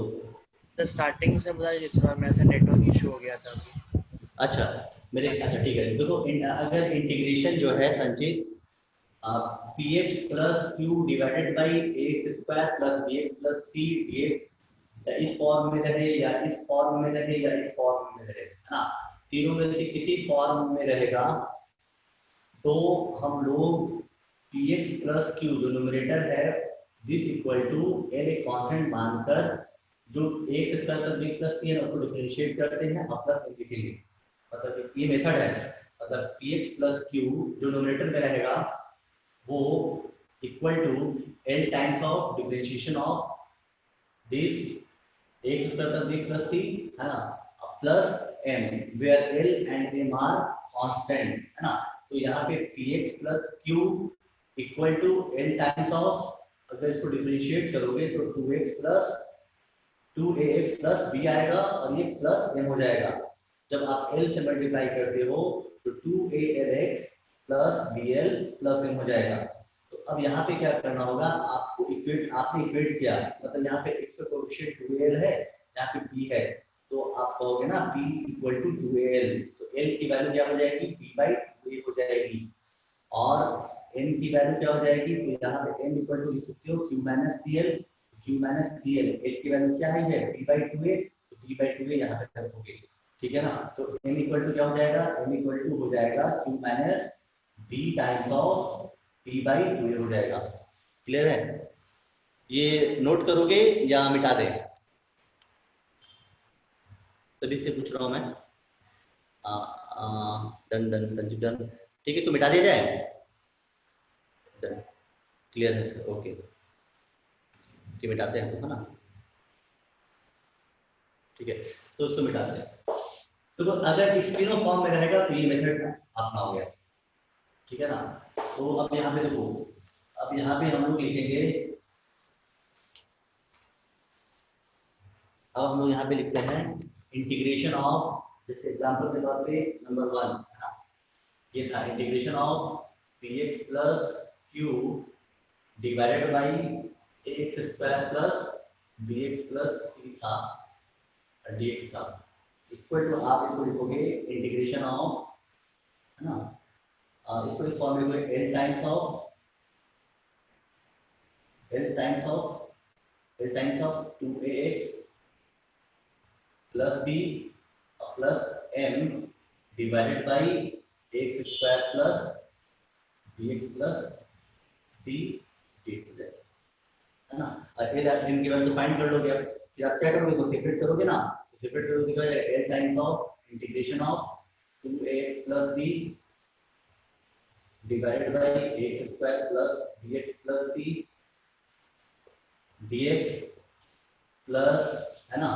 तो स्टार्टिंग से बता दीजिए, थोड़ा मेरे से नेटवर्क इशू हो गया था अभी। अच्छा अच्छा ठीक है, देखो अगर इंटीग्रेशन जो है संचित p x plus q divided by x square plus b x plus c d x इस फॉर्म में रहे या इस फॉर्म में रहे या इस फॉर्म में रहे, है ना, तीनों में से किसी फॉर्म में रहेगा, तो हम लोग पी एक्स प्लस क्यू जो न्यूमरेटर है दिस इक्वल टू एल एक कांस्टेंट मानकर जो x square plus b plus c है उसको डिफरेंशिएट करते हैं और प्लस एम लिखेंगे। मतलब ये मेथड है, मतलब पी एक्स प्लस क्यू जो न्यूमरेटर में रहेगा वो equal to l times of differentiation of this x square plus b plus c, है ना, plus m where l and m are constant, है ना। तो यहाँ पे px plus q equal to l times of, अगर इसको डिफरेंशिएट करोगे तो 2x plus 2ax plus b आएगा और ये प्लस m हो जाएगा। जब आप l से मल्टीप्लाई करते हो तो 2alx plus b l plus m हो जाएगा। तो अब यहाँ पे क्या करना होगा, आपको इक्वेट, आपने इक्वेट किया, मतलब यहाँ पे x का कोएफिशिएंट 2al है, यहाँ पे p है, तो आप कहोगे ना p इक्वल टू 2al, तो l की वैल्यू क्या हो जाएगी, p बाई 2a हो जाएगी, और n की वैल्यू क्या हो जाएगी, तो यहाँ पे n इक्वल टू लिख सकते हो q minus D L, q minus D L, l की वैल्यू क्या है, p बाई 2a, तो p बाई 2a यहाँ पे रखोगे, ठीक है ना। तो m इक्वल टू क्या हो जाएगा, m इक्वल टू हो जाएगा q minus b times of p by 2a हो जाएगा। क्लियर है, ये नोट करोगे या मिटा दें, तभी से पूछ रहा हूँ मैं। डन डन संजीव डन, ठीक है, तो मिटा दिया जाए। डन, क्लियर है सर, ओके, कि मिटाते हैं है ना, ठीक है, तो उसको मिटाते हैं। तो अगर इस तीनों फॉर्म में रहेगा तो ये मेथड अपना हो गया, ठीक है ना। तो अब यहाँ पे देखो, अब यहाँ पे हम लोग लिखेंगे, अब हम लोग यहाँ पे लिखते हैं इंटीग्रेशन ऑफ, जैसे एग्जांपल के तौर पे नंबर 1 है ना, ये था integration of px plus q divided by ax square plus bx plus c था, dx था, इक्वल टू, आप इसको लिखोगे इंटीग्रेशन ऑफ, है ना, इसको इस फॉर्म में लिखोगे l times of 2ax plus b plus m divided by x square plus bx plus c dx, है ना। और फिर आप इनकी वैल्यू फाइंड कर लोगे, अब फिर आप क्या करोगे, तो सेपरेट करोगे ना, सेपरेट करोगे तो l times of integration of 2ax plus b divided by x square plus bx plus c dx plus, है ना,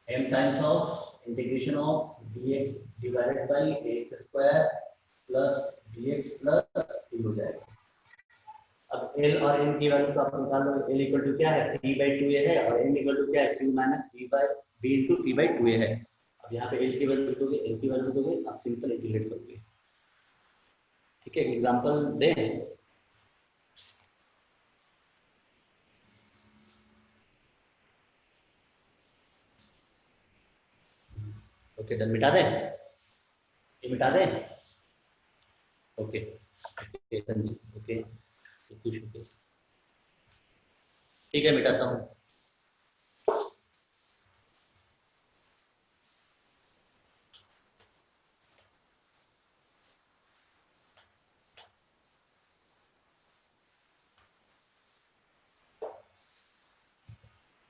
m times of integration of dx divided by x square plus bx plus c हो जाएगा। अब l और m की value तो आप निकाल लो, l इक्वल टू क्या है, p बाई 2a है, और m इक्वल टू क्या है, q minus b into p by 2a है। अब यहाँ पे l की वैल्यू दोगे, l की वैल्यू दोगे, आप सिंपल इंटीग्रेट करोगे, ठीक है। एग्जांपल दें, ओके डन, मिटा दें, ये मिटा दें, ओके ओके संजीव, ओके ठीक है, मिटाता हूँ।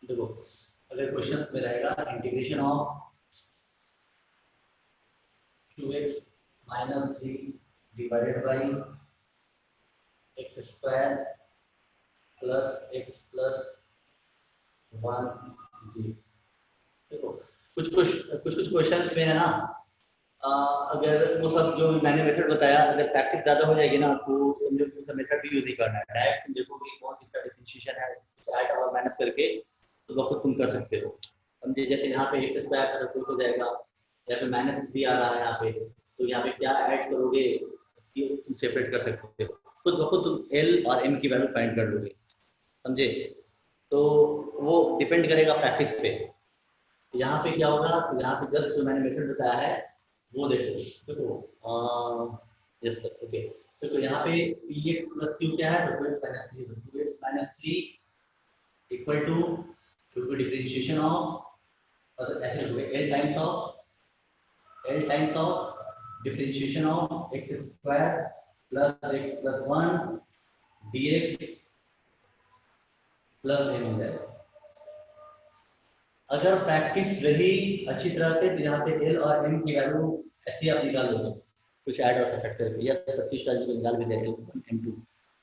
देखो, अगर क्वेश्चन में रहेगा integration of 2x minus 3 divided by x square plus x plus 1 जी, देखो कुछ कुछ क्वेश्चन में है ना, अगर वो सब जो मैंने मेथड बताया, अगर प्रैक्टिस ज़्यादा हो जाएगी ना, तो समझो कि सब मेथड भी यूज नहीं करना है, डायरेक्ट तुम देखो कि कौन किसका डिफरेंशिएशन है, ऐड और माइनस करके तो बस तुम कर सकते हो, समझे। जैसे यहाँ पे एक्स स्क्वायर का रेसिप्रोकल हो जाएगा, या फिर माइनस भी आ रहा है यहाँ पे, तो यहाँ पे क्या ऐड करोगे ये तुम सेपरेट कर सकते हो, खुद ब खुद तुम एल और एम की वैल्यू फाइंड कर लोगे, समझे। तो वो डिपेंड करेगा प्रैक्टिस पे। यहाँ पे क्या होगा, तो यहाँ पे जस्ट जो मैंने मेथड बताया है वो देखो, देखो यस सर, ओके। देखो यहाँ पे px प्लस q क्या है, 2x minus 3 equal to differentiation of, मतलब ऐसे लिखोगे l times of differentiation of x square plus x plus 1 dx plus m हो जाएगा। अगर प्रैक्टिस रही अच्छी तरह से, तो यहाँ पे एल और एम की वैल्यू ऐसे आप निकाल लोगे, कुछ ऐड और सब्ट्रैक्ट करके, या 25 का जो निकाल भी देंगे m2,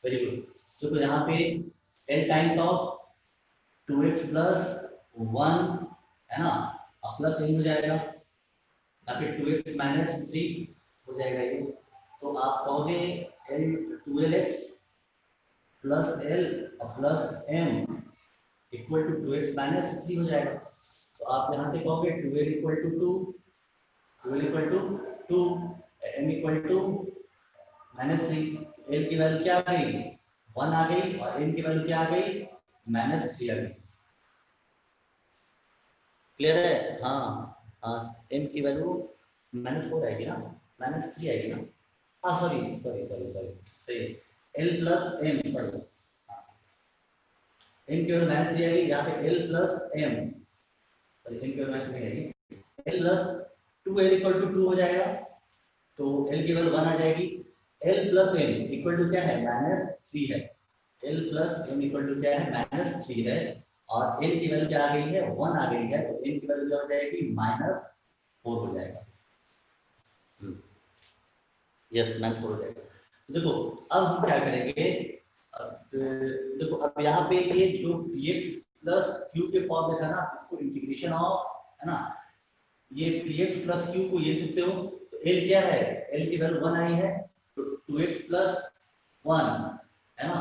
वेरी गुड। तो यहाँ पे l times of 2x plus 1 है ना, प्लस m हो जाएगा, यहाँ पे 2x माइनस 3 हो जाएगा ये, तो आप कहोगे l 12x plus l plus m equal to 2x minus 3 हो जाएगा। तो आप यहाँ से कहोगे 2l equal to 2, 2l equal to 2, m equal to -3, l की वैल्यू क्या आ गई, 1 आ गई, और एन की वैल्यू क्या आ गई, -3 आ गई। क्लियर है? हाँ हाँ, एम की वैल्यू -4 आएगी ना, -3 आएगी ना। हाँ सॉरी सॉरी सॉरी सॉरी, सही, l plus m, sorry, m की वैल्यू -3 आएगी, यहाँ पे l plus m, sorry m की वैल्यू -3 आएगी, L plus 2l equal to 2 हो जाएगा, तो एल की वैल्यू 1 आ जाएगी, l plus m equal to क्या है, -3 है, l plus m equal to क्या है, -3 है, और एल की वैल्यू क्या आ गई है, 1 आ गई है, तो एम की वैल्यू क्या हो जाएगी, -4 हो जाएगा। यस, -4 हो जाएगा। तो देखो अब हम क्या करेंगे, देखो अब यहाँ पे ये जो px प्लस क्यू के फॉर्म में था ना, इसको इंटीग्रेशन ऑफ, है ना, ये px प्लस क्यू को ये लिखते हो, तो l क्या है, l की वैल्यू 1 आई है, तो 2x प्लस 1, है ना,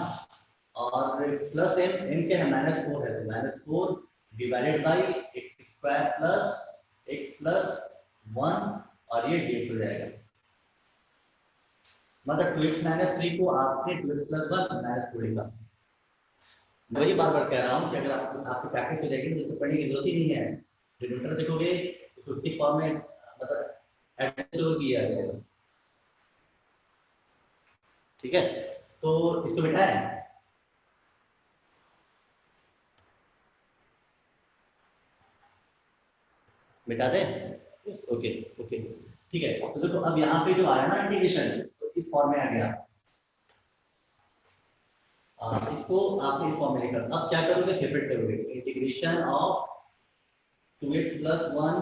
और प्लस m क्या है, -4 है, तो -4 divided by x square plus x plus 1, और ये dx हो जाएगा। मतलब 2x-3 को आपने 2x प्लस 1 -4 लिखा। वही बार बार कह रहा हूँ कि अगर आपको प्रैक्टिस हो जाएगी तो इसको पढ़ने की जरूरत ही नहीं है, डिनोमिनेटर देखोगे इसको किस फॉर्म में, मतलब एडजस्ट किया जाएगा। ठीक है, तो इसको बिठाएं, बिठा दें, ओके ओके, ठीक है। तो देखो अब यहाँ पे जो आया ना इंटीग्रेशन, तो इस फॉर्म में आ गया, इसको आपने इस फॉर्म में लिखा, अब क्या करोगे, सेपरेट करोगे, integration of 2x plus 1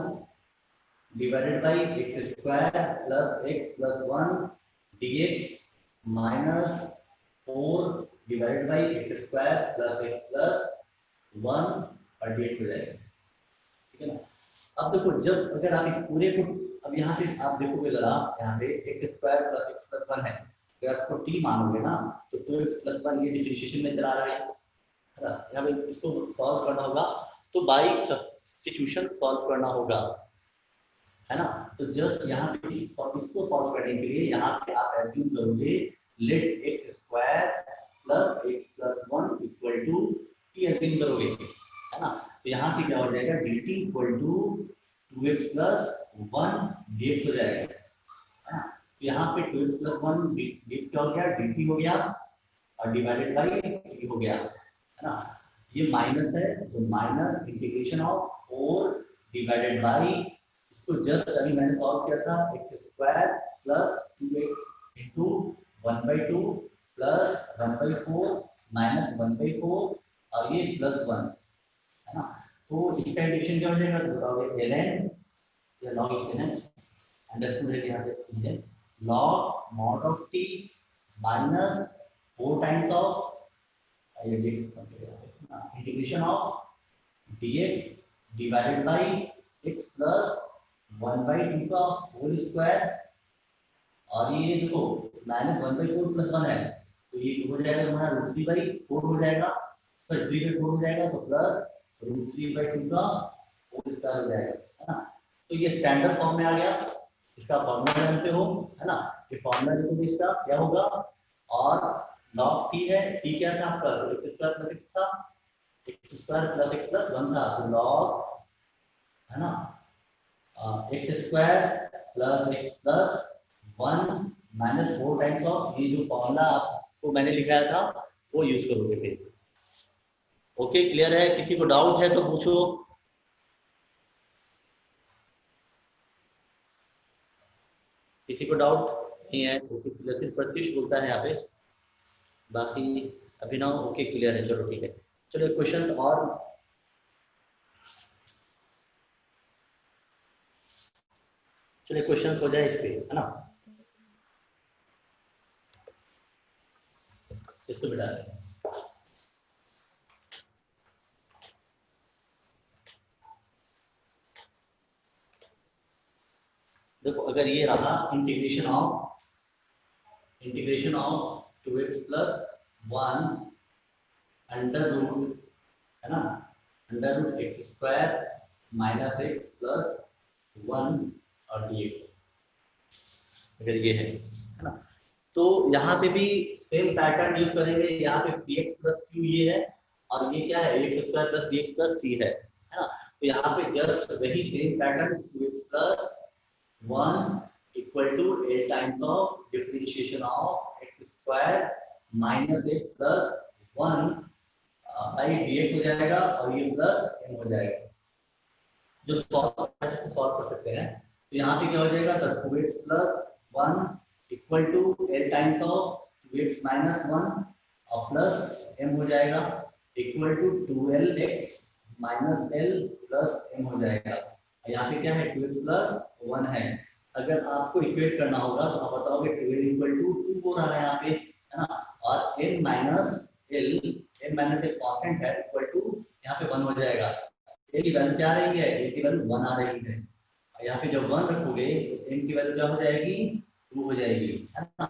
divided by x square plus x plus 1 dx minus 4 divided by x square plus x plus 1, और dx हो जाएगा। ठीक है ना। अब देखो जब अगर आप इस पूरे को, अब यहाँ पे आप देखोगे जरा, यहाँ पे x square plus x plus 1 है, अगर आप इसको t मानोगे ना, तो 2x प्लस 1 ये डिफरेंशिएशन में चला रहा है ना, यहाँ पे इसको सॉल्व करना होगा, तो बाई सब्स्टिट्यूशन सॉल्व करना होगा, है ना। तो जस्ट यहाँ पे इसको सॉल्व करने के लिए यहाँ पे आप एज्यूम करोगे, let x square plus x plus 1 equal to t assume करोगे, है ना। तो यहाँ से क्या हो जाएगा, d t equal to 2x plus 1 dx हो जाएगा, है ना। तो यहाँ पे 2x प्लस 1 dx क्या हो गया, dt हो गया, और डिवाइडेड बाई टी हो गया, है ना। ये माइनस है, तो minus integration of 4 divided by, इसको जस्ट अभी मैंने सॉल्व किया था, x square plus 2x into 1/2 plus 1/4 minus 1/4, और ये प्लस 1, है ना। तो इसका इंटीग्रेशन क्या हो जाएगा, तो बताओगे ln या log ln, अंडरस्टूड है, यहाँ पे है log mod of t minus 4 times of ये integration of dx divided by x plus 1/2 का होल स्क्वायर, और ये देखो -1/4 प्लस 1 है, तो ये हो जाएगा हमारा √3/4 हो जाएगा, सॉरी 3/4 हो जाएगा, तो प्लस √3/2 का होल स्क्वायर हो जाएगा, है ना। तो ये स्टैंडर्ड फॉर्म में आ गया, इसका फॉर्मूला जानते हो, है ना, ये फॉर्मूला देखो इसका क्या होगा, और log t है, t क्या था आपका, x स्क्वायर प्लस x था, x square plus x plus 1 था, तो log, है ना, x square plus x plus 1 minus 4 times of ये जो फॉर्मूला आपको मैंने लिखाया था वो यूज करोगे फिर। ओके, क्लियर है? किसी को डाउट है तो पूछो। किसी को डाउट नहीं है तो सिर्फ प्रत्युष बोलता है यहाँ पे, बाकी अभिनव ओके क्लियर है, चलो ठीक है। चलो क्वेश्चन और, चलिए क्वेश्चन हो जाए इस पे, है ना, इसको बिठा दें। देखो अगर ये रहा integration of 2x plus 1 under root, है ना, under root x square minus x plus 1 और dx, अगर ये है ना, तो यहाँ पे भी सेम पैटर्न यूज करेंगे। यहाँ पे px प्लस क्यू ये है और ये क्या है x square plus bx plus c है ना। तो यहाँ पे जस्ट वही same pattern 2x plus 1 equal to a times of differentiation of x square minus x plus 1 by dx हो जाएगा और ये प्लस m हो जाएगा। जो सॉल्व कर सकते हैं तो यहाँ पे क्या हो जाएगा, तो 2x plus 1 equal to l times of 2x minus 1 और प्लस m हो जाएगा equal to 2lx minus l plus m हो जाएगा। यहाँ पे क्या है 2x प्लस 1 है। अगर आपको इक्वेट करना होगा तो आप बताओगे 2l इक्वल टू 2 हो रहा है यहाँ पे, है ना, और m माइनस l कांस्टेंट है इक्वल टू यहाँ पे 1 हो जाएगा। a की वैल्यू क्या आ रही है, a की वैल्यू 1 आ रही है। यहाँ पे जब 1 रखोगे तो m की वैल्यू क्या हो जाएगी, 2 हो जाएगी, है ना।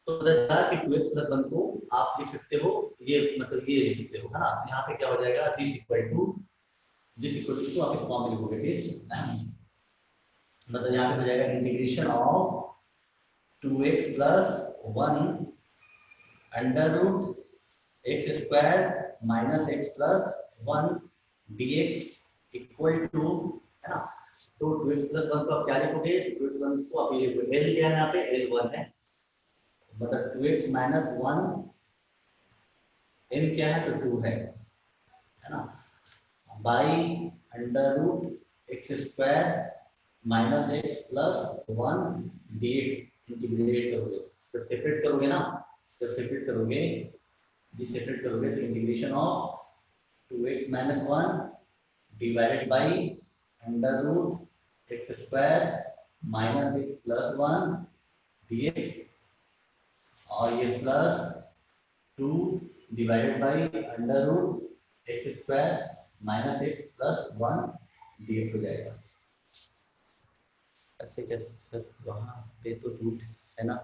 तो कि 2x प्लस 1 को आप लिख सकते हो, ये मतलब ये लिख सकते हो, है ना। यहाँ पे क्या हो जाएगा दिस इक्वल टू आप इस फॉर्म में लिखोगे, ठीक है। मतलब यहाँ पे हो जाएगा integration of 2x plus 1 under root x square minus x plus 1 dx equal to, है ना। तो 2x प्लस 1 को आप क्या लिखोगे, 2x 1 को आप ये लिखोगे, l क्या है यहाँ पे, l1 है, मतलब 2x माइनस 1 m क्या है तो 2 है ना, by under root x square minus x plus 1 dx integrate करोगे, तो सेपरेट करोगे ना, जब सेपरेट करोगे तो integration of 2x minus 1 divided by under root x square minus x plus 1 dx और ये plus 2 divided by under root x square minus x plus 1 dx हो जाएगा। ऐसे कैसे सर, वहाँ पे तो रूट है ना,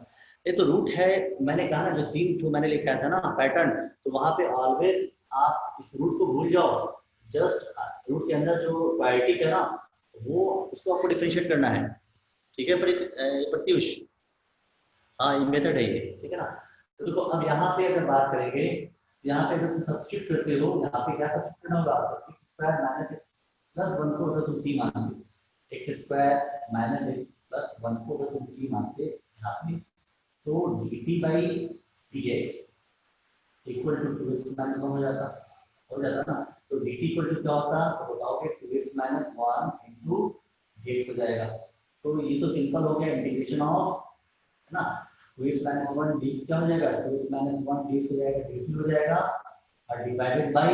ये तो रूट है, मैंने कहा ना जो 3 तो मैंने लिखा था ना पैटर्न, तो वहाँ पे ऑलवेज आप इस रूट को भूल जाओ, जस्ट रूट के अंदर जो क्वाड्रेटिक है ना वो उसको आपको डिफरेंशिएट करना है, ठीक है प्रत्युष, हाँ ये मेथड है ये, ठीक है ना। तो देखो अब यहाँ पे अगर बात करेंगे, यहाँ पे जब तुम सब्स्टिट्यूट करते हो, यहाँ पे क्या सब्स्टिट्यूट करना होगा, x square minus x plus 1 को अगर तुम t मानोगे, x square minus x plus 1 को अगर तुम t मानते यहाँ पे, तो dt by dx equal to 2x minus 1 हो जाता ना। तो dt इक्वल टू क्या होता, तो बताओगे 2x माइनस 1 इंटू dx हो जाएगा। तो ये तो सिंपल हो गया इंटीग्रेशन ऑफ, है ना, 2x माइनस 1 dx क्या हो जाएगा, 2x माइनस 1 dx हो जाएगा, dt हो जाएगा और डिवाइडेड बाई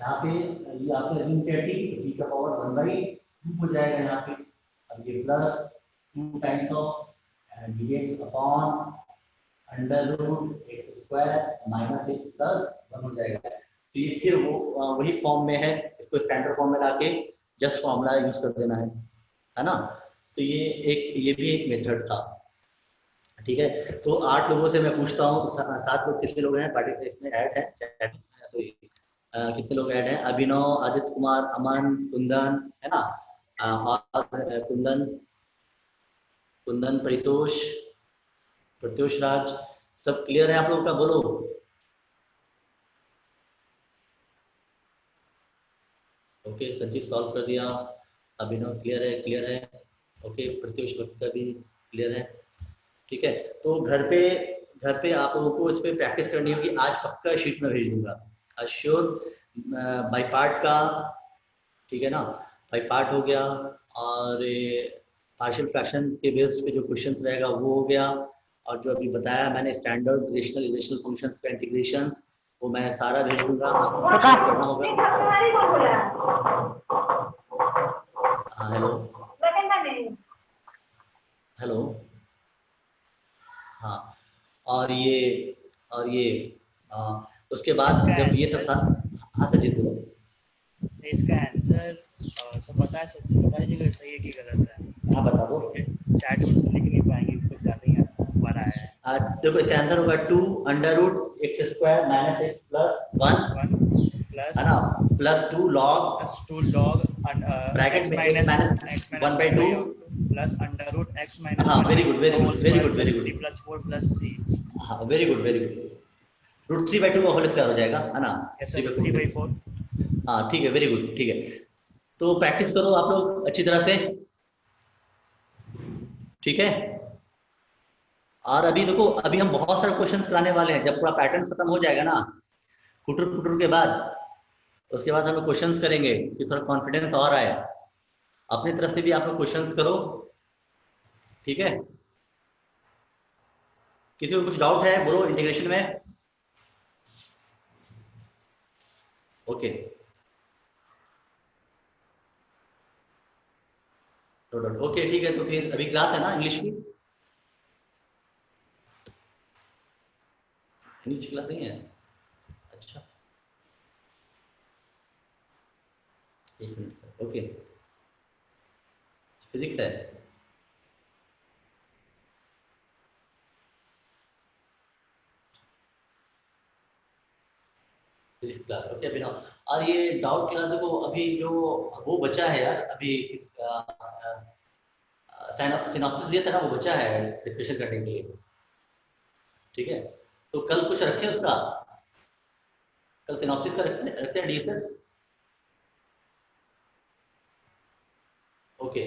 यहाँ पे ये आपका अज्यूम किया t, तो t का पावर 1 बाई 2 हो जाएगा यहाँ पे, अब ये plus 2 times of dx upon under root x square minus x plus 1 हो जाएगा। तो ये फिर वो वही फॉर्म में है, इसको स्टैंडर्ड फॉर्म में लाके जस्ट फॉर्मूला यूज कर देना है ना। तो ये भी एक मेथड था, ठीक है। तो 8 लोगों से मैं पूछता हूँ, 7 लोग कितने लोग हैं पार्टिसिपेट में ऐड है, कितने लोग ऐड हैं, अभिनव, आदित्य कुमार, अमन, कुंदन, है ना, और कुंदन, प्रत्युष राज, सब क्लियर है आप लोगों का, बोलो। ओके संजीव सॉल्व कर दिया, अभिनव क्लियर है, ओके प्रत्युष का भी क्लियर है, ठीक है। तो घर पे आप लोगों को इस पे प्रैक्टिस करनी होगी, आज पक्का शीट में भेज दूंगा, आज श्योर, बाय पार्ट का, ठीक है ना, बाय पार्ट हो गया, और पार्शियल फ्रैक्शन के बेस्ड पे जो क्वेश्चन रहेगा वो हो गया, और जो अभी बताया मैंने स्टैंडर्ड रिलेशनल फंक्शंस का इंटीग्रेशन, वो मैं सारा भेज दूंगा, आपको करना होगा। हाँ हेलो हाँ, और ये उसके बाद जब ये सब था, हाँ सर जी बोलो। इसका आंसर सब बता दीजिएगा सही है कि गलत है। हाँ बता दो, चैट में लिख नहीं पाएंगे, कुछ ज़्यादा ही बड़ा है। देखो इसका आंसर होगा 2 under root x square minus x plus 1 plus है ना, plus 2 log log bracket x में minus x minus 1/2 plus under root x minus हाँ 1 very good very whole good very square good plus very 3 good plus 4 plus c. हाँ very good very good. √3/2 का whole square हो जाएगा है ना, Yes, 3 sir. by 3 4 by 4. हाँ ठीक है वेरी गुड ठीक है। तो प्रैक्टिस करो आप लोग अच्छी तरह से, ठीक है। और अभी देखो अभी हम बहुत सारे क्वेश्चंस कराने वाले हैं, जब पूरा पैटर्न खत्म हो जाएगा ना कुटर कुटर के बाद, उसके बाद हम क्वेश्चंस करेंगे कि थोड़ा कॉन्फिडेंस और आए। अपनी तरफ से भी आप लोग क्वेश्चंस करो, ठीक है। किसी को कुछ डाउट है बोलो इंटीग्रेशन में? ओके ओके ठीक है। तो फिर अभी क्लास है ना इंग्लिश की? इंग्लिश क्लास नहीं है? अच्छा एक मिनट ओके। फिजिक्स है? फिजिक्स क्लास ओके अभी ना। और ये डाउट क्लास देखो अभी जो वो बचा है यार, अभी इसका सिनॉप्सिस दिया था ना, वो बचा है डिस्कशन करने के लिए, ठीक है। तो कल कुछ रखें उसका, कल सिनॉप्सिस का रखते हैं डीएसएस। ओके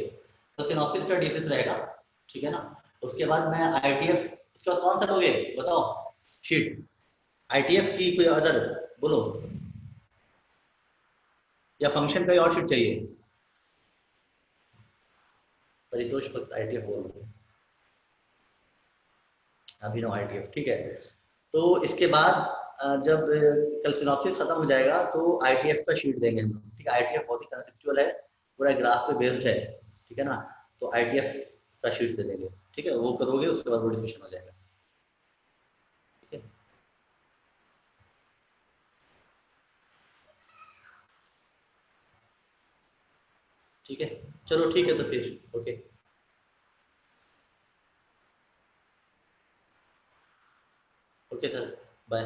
तो सिनॉप्सिस का डीएसएस रहेगा, ठीक है ना। उसके बाद मैं आईटीएफ, उसके बाद कौन सा लोगे बताओ शीट? आईटीएफ की कोई अदर बोलो, या फंक्शन का और शीट चाहिए? परितोष भक्त आईटीएफ बोल रहे हैं, अभिनव आईटीएफ, ठीक है। तो इसके बाद जब कल सिनॉप्सिस खत्म हो जाएगा तो आईटीएफ का शीट देंगे हम, ठीक है। आईटीएफ बहुत ही कंसेप्चुअल है, पूरा ग्राफ पे बेस्ड है, ठीक है ना। तो आईटीएफ का शीट दे देंगे, ठीक है। वो करोगे उसके बाद वो डिस्कशन हो जाएगा, ठीक है। ठीक है चलो ठीक है तो फिर ओके ओके सर बाय।